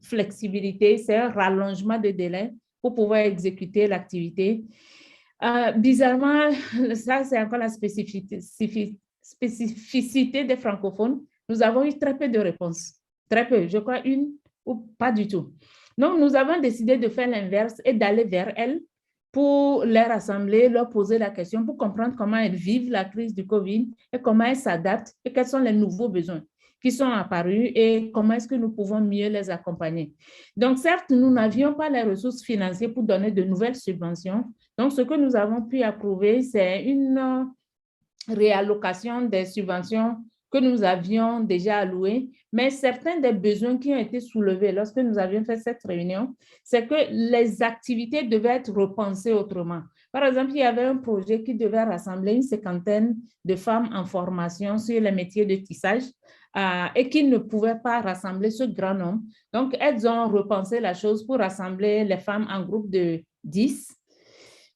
Speaker 1: flexibilité, c'est un rallongement de délai pour pouvoir exécuter l'activité? Bizarrement, ça, c'est encore la spécificité des francophones. Nous avons eu très peu de réponses. Très peu, je crois une ou pas du tout. Donc, nous avons décidé de faire l'inverse et d'aller vers elles pour les rassembler, leur poser la question pour comprendre comment elles vivent la crise du COVID et comment elles s'adaptent et quels sont les nouveaux besoins qui sont apparus et comment est-ce que nous pouvons mieux les accompagner. Donc, certes, nous n'avions pas les ressources financières pour donner de nouvelles subventions. Donc, ce que nous avons pu approuver, c'est une réallocation des subventions que nous avions déjà allouées, mais certains des besoins qui ont été soulevés lorsque nous avions fait cette réunion, c'est que les activités devaient être repensées autrement. Par exemple, il y avait un projet qui devait rassembler une cinquantaine de femmes en formation sur les métiers de tissage et qui ne pouvaient pas rassembler ce grand nombre. Donc, elles ont repensé la chose pour rassembler les femmes en groupe de 10.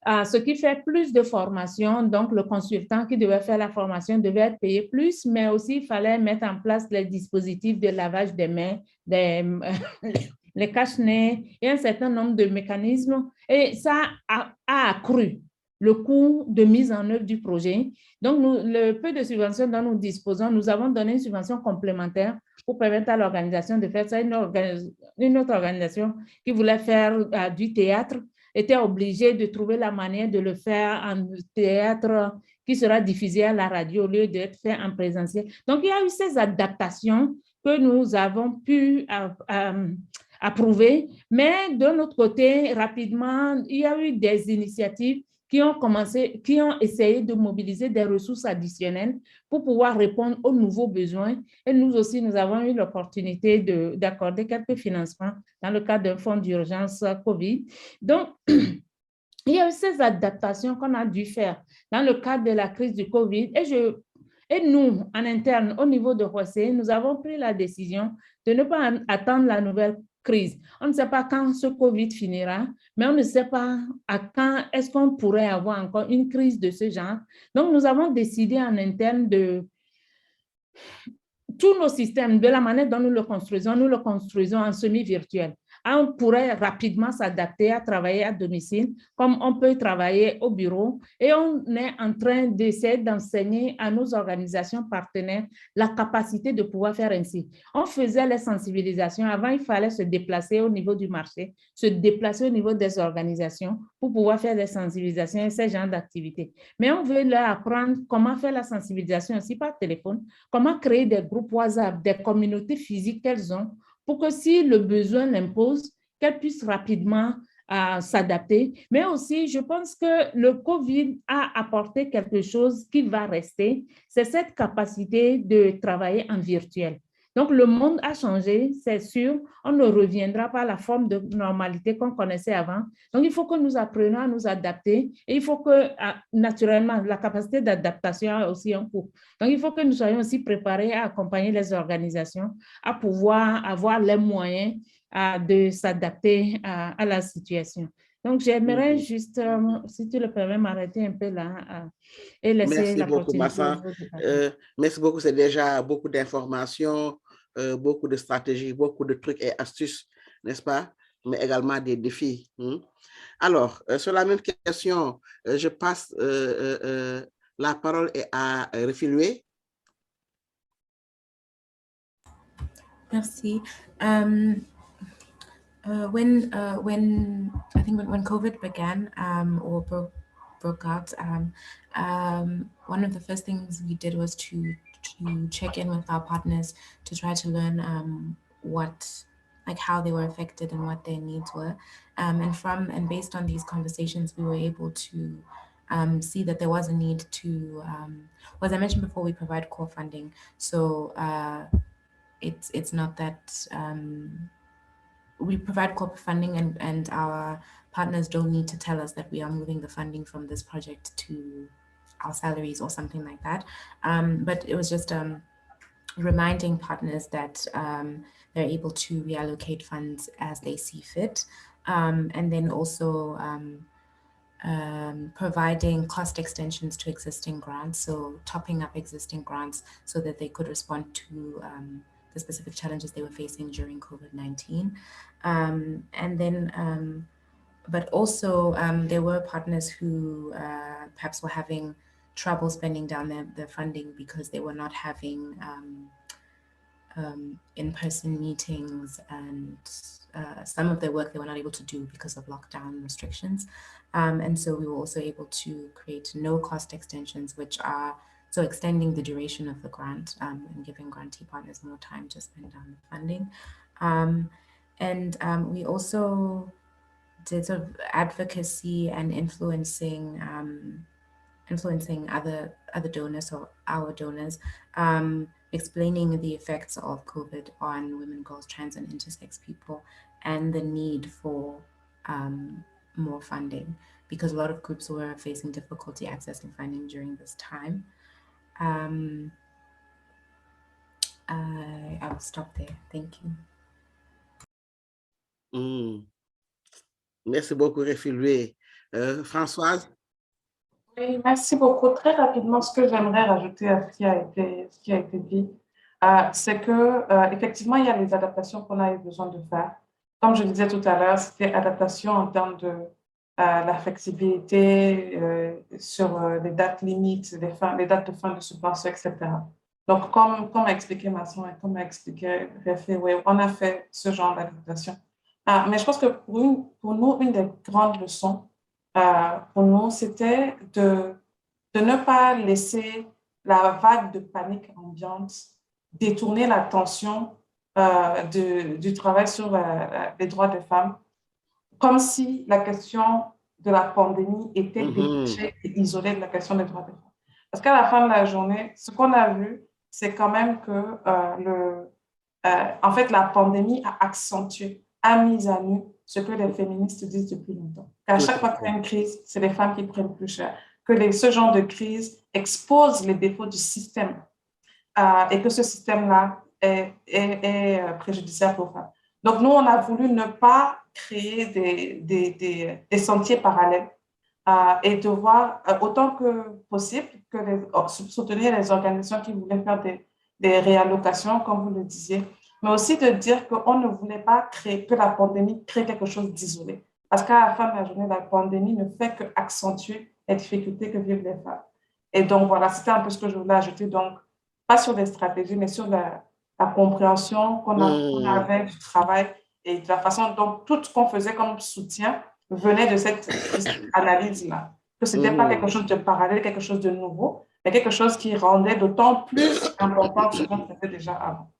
Speaker 1: Ce qui fait plus de formation. Donc, le consultant qui devait faire la formation devait être payé plus, mais aussi il fallait mettre en place les dispositifs de lavage des mains, les cache-nez et un certain nombre de mécanismes. Et ça a accru le coût de mise en œuvre du projet. Donc, le peu de subventions dont nous disposons, nous avons donné une subvention complémentaire pour permettre à l'organisation de faire ça. Une autre organisation qui voulait faire du théâtre était obligée de trouver la manière de le faire en théâtre qui sera diffusé à la radio au lieu d'être fait en présentiel. Donc, il y a eu ces adaptations que nous avons pu approuver, mais de notre côté, rapidement, il y a eu des initiatives qui ont essayé de mobiliser des ressources additionnelles pour pouvoir répondre aux nouveaux besoins. Et nous aussi, nous avons eu l'opportunité d'accorder quelques financements dans le cadre d'un fonds d'urgence COVID. Donc, il y a eu ces adaptations qu'on a dû faire dans le cadre de la crise du COVID. Et nous, en interne, au niveau de Roissy, nous avons pris la décision de ne pas attendre la nouvelle crise. On ne sait pas quand ce COVID finira, mais on ne sait pas à quand est-ce qu'on pourrait avoir encore une crise de ce genre. Donc, nous avons décidé en interne de tous nos systèmes, de la manière dont nous le construisons en semi-virtuel. On pourrait rapidement s'adapter à travailler à domicile, comme on peut travailler au bureau. Et on est en train d'essayer d'enseigner à nos organisations partenaires la capacité de pouvoir faire ainsi. On faisait les sensibilisations. Avant, il fallait se déplacer au niveau du marché, se déplacer au niveau des organisations pour pouvoir faire des sensibilisations et ce genre d'activités. Mais on veut leur apprendre comment faire la sensibilisation aussi par téléphone, comment créer des groupes WhatsApp, des communautés physiques qu'elles ont, pour que si le besoin l'impose, qu'elles puissent rapidement s'adapter. Mais aussi, je pense que le COVID a apporté quelque chose qui va rester, c'est cette capacité de travailler en virtuel. Donc, le monde a changé, c'est sûr. On ne reviendra pas à la forme de normalité qu'on connaissait avant. Donc, il faut que nous apprenions à nous adapter et il faut que, naturellement, la capacité d'adaptation a aussi un coût. Donc, il faut que nous soyons aussi préparés à accompagner les organisations à pouvoir avoir les moyens de s'adapter à la situation. Donc, j'aimerais juste, si tu le permets, m'arrêter un peu là et laisser l'opportunité.
Speaker 3: Merci beaucoup, Massa. Merci beaucoup. C'est déjà beaucoup d'informations, beaucoup de stratégies, beaucoup de trucs et astuces, n'est-ce pas? Mais également des défis. Alors, sur la même question, je passe la parole à Refiloué.
Speaker 5: Merci. When I think when COVID began or broke out, one of the first things we did was to check in with our partners to try to learn how they were affected and what their needs were, and based on these conversations, we were able to see that there was a need to, as I mentioned before, we provide core funding, so it's not that. We provide corporate funding and our partners don't need to tell us that we are moving the funding from this project to our salaries or something like that. But it was just reminding partners that they're able to reallocate funds as they see fit. And then also providing cost extensions to existing grants. So topping up existing grants so that they could respond to the specific challenges they were facing during COVID-19. And then, but also there were partners who perhaps were having trouble spending down their funding because they were not having in-person meetings, and some of their work they were not able to do because of lockdown restrictions. And so we were also able to create no-cost extensions, which are so extending the duration of the grant and giving grantee partners more time to spend on the funding. And we also did sort of advocacy and influencing other donors or our donors, explaining the effects of COVID on women, girls, trans, and intersex people, and the need for more funding. because a lot of groups were facing difficulty accessing funding during this time. I will stop there. Thank you.
Speaker 3: Merci beaucoup, Refilwe. Françoise?
Speaker 4: Oui, merci beaucoup. Très rapidement, ce que j'aimerais rajouter à ce qui a été dit, c'est que effectivement, il y a les adaptations qu'on a eu besoin de faire. Comme je disais tout à l'heure, c'était adaptation en termes de la flexibilité sur les dates limites, les dates de fin de subvention, etc. Donc, comme a expliqué Masson et comme a expliqué Refilwe, on a fait ce genre d'adaptation. Mais je pense que pour nous, une des grandes leçons, pour nous, c'était de ne pas laisser la vague de panique ambiante détourner l'attention du travail sur les droits des femmes, comme si la question de la pandémie était détachée et isolée de la question des droits des femmes. Parce qu'à la fin de la journée, ce qu'on a vu, c'est quand même que en fait, la pandémie a accentué, a mis à nu ce que les féministes disent depuis longtemps. Qu'à chaque fois qu'il y a une crise, c'est les femmes qui prennent plus cher. Que ce genre de crise expose les défauts du système et que ce système-là est préjudiciable aux femmes. Donc, nous, on a voulu ne pas créer des sentiers parallèles et de voir autant que possible soutenir les organisations qui voulaient faire des réallocations, comme vous le disiez, mais aussi de dire qu'on ne voulait pas que la pandémie crée quelque chose d'isolé. Parce qu'à la fin de la journée, la pandémie ne fait qu'accentuer les difficultés que vivent les femmes. Et donc, voilà, c'était un peu ce que je voulais ajouter. Donc, pas sur des stratégies, mais sur la compréhension qu'on avait du travail et de la façon dont tout ce qu'on faisait comme soutien venait de cette analyse-là. Que ce n'était pas quelque chose de parallèle, quelque chose de nouveau, mais quelque chose qui rendait d'autant plus important ce qu'on faisait déjà avant.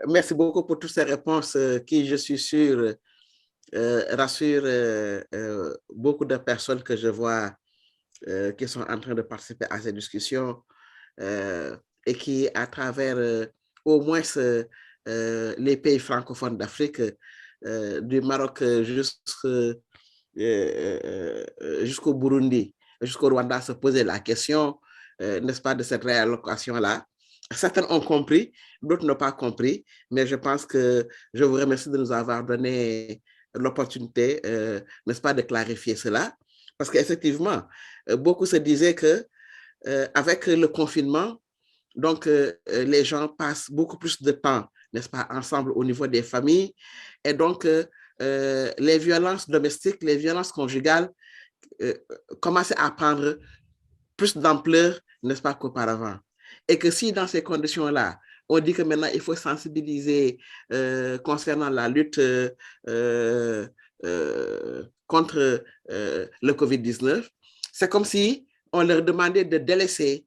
Speaker 3: Merci beaucoup pour toutes ces réponses qui, je suis sûr, rassurent beaucoup de personnes que je vois qui sont en train de participer à ces discussions et qui, à travers au moins les pays francophones d'Afrique, du Maroc jusqu'au Burundi, jusqu'au Rwanda, se posaient la question, n'est-ce pas, de cette réallocation-là. Certains ont compris, d'autres n'ont pas compris, mais je pense que je vous remercie de nous avoir donné l'opportunité, n'est-ce pas, de clarifier cela. Parce qu'effectivement, beaucoup se disaient que avec le confinement, donc les gens passent beaucoup plus de temps, n'est-ce pas, ensemble au niveau des familles. Et donc, les violences domestiques, les violences conjugales commencent à prendre plus d'ampleur, n'est-ce pas, qu'auparavant. Et que si dans ces conditions-là, on dit que maintenant il faut sensibiliser concernant la lutte contre le COVID-19, c'est comme si on leur demandait de délaisser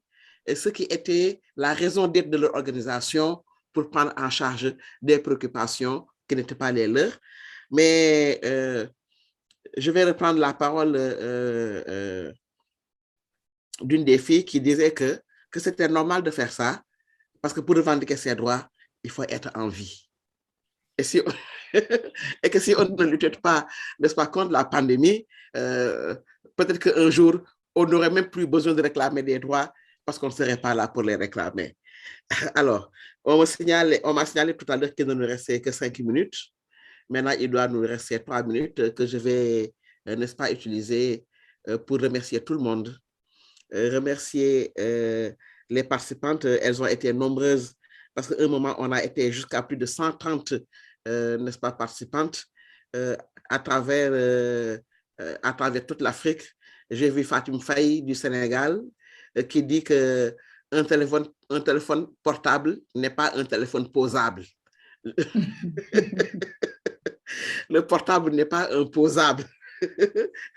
Speaker 3: ce qui était la raison d'être de leur organisation pour prendre en charge des préoccupations qui n'étaient pas les leurs. Mais je vais reprendre la parole d'une des filles qui disait que c'était normal de faire ça, parce que pour revendiquer ses droits, il faut être en vie. Et que si on ne luttait pas, n'est-ce pas, contre la pandémie, peut-être qu'un jour, on n'aurait même plus besoin de réclamer des droits parce qu'on ne serait pas là pour les réclamer. Alors, on m'a signalé tout à l'heure qu'il ne nous restait que 5 minutes. Maintenant, il doit nous rester 3 minutes que je vais, n'est-ce pas, utiliser pour remercier tout le monde. Remercier les participantes, elles ont été nombreuses parce qu'à un moment, on a été jusqu'à plus de 130, n'est-ce pas, participantes à travers toute l'Afrique. J'ai vu Fatim Faye du Sénégal qui dit que un téléphone portable n'est pas un téléphone posable. Le portable n'est pas un posable,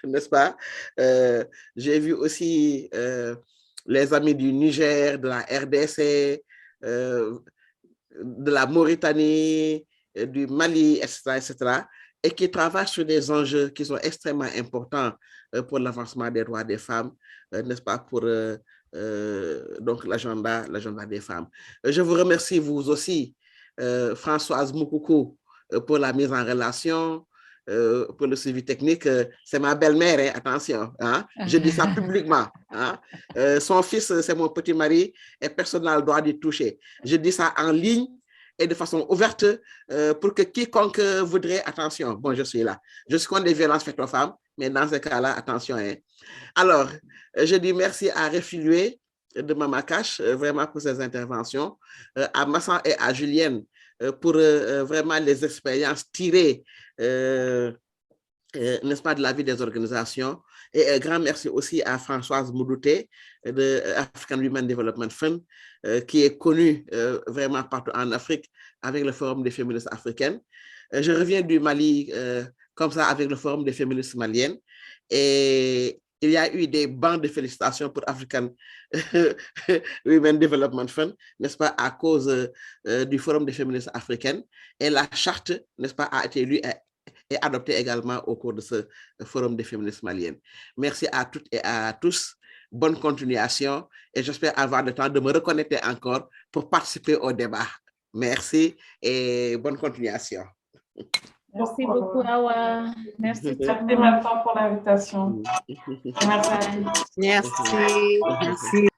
Speaker 3: n'est-ce pas? J'ai vu aussi les amis du Niger, de la RDC, de la Mauritanie, du Mali, etc., et qui travaillent sur des enjeux qui sont extrêmement importants pour l'avancement des droits des femmes, n'est-ce pas, pour donc l'agenda des femmes. Je vous remercie, vous aussi, Françoise Moukoukou, pour la mise en relation. pour le suivi technique. C'est ma belle-mère, hein, attention. Hein? Je dis ça publiquement. Hein? Son fils, c'est mon petit mari et personne n'a le droit d'y toucher. Je dis ça en ligne et de façon ouverte pour que quiconque voudrait, attention, bon, je suis là. Je suis contre les violences faites aux femmes, mais dans ce cas-là, attention. Hein. Alors, je dis merci à Refilue de Mama Cash, vraiment pour ses interventions, à Massan et à Julienne pour vraiment les expériences tirées, n'est-ce pas, de la vie des organisations. Et un grand merci aussi à Françoise Moudouté de African Women Development Fund, qui est connue vraiment partout en Afrique avec le Forum des féministes africaines. Je reviens du Mali comme ça avec le Forum des féministes maliennes. Et il y a eu des bancs de félicitations pour African Women Development Fund, n'est-ce pas, à cause du Forum des féministes africaines. Et la charte, n'est-ce pas, a été lue et adoptée également au cours de ce Forum des féministes maliennes. Merci à toutes et à tous. Bonne continuation et j'espère avoir le temps de me reconnecter encore pour participer au débat. Merci et bonne continuation.
Speaker 1: Merci beaucoup, Awa. Merci.
Speaker 4: Merci maintenant pour l'invitation.
Speaker 6: Merci. Merci.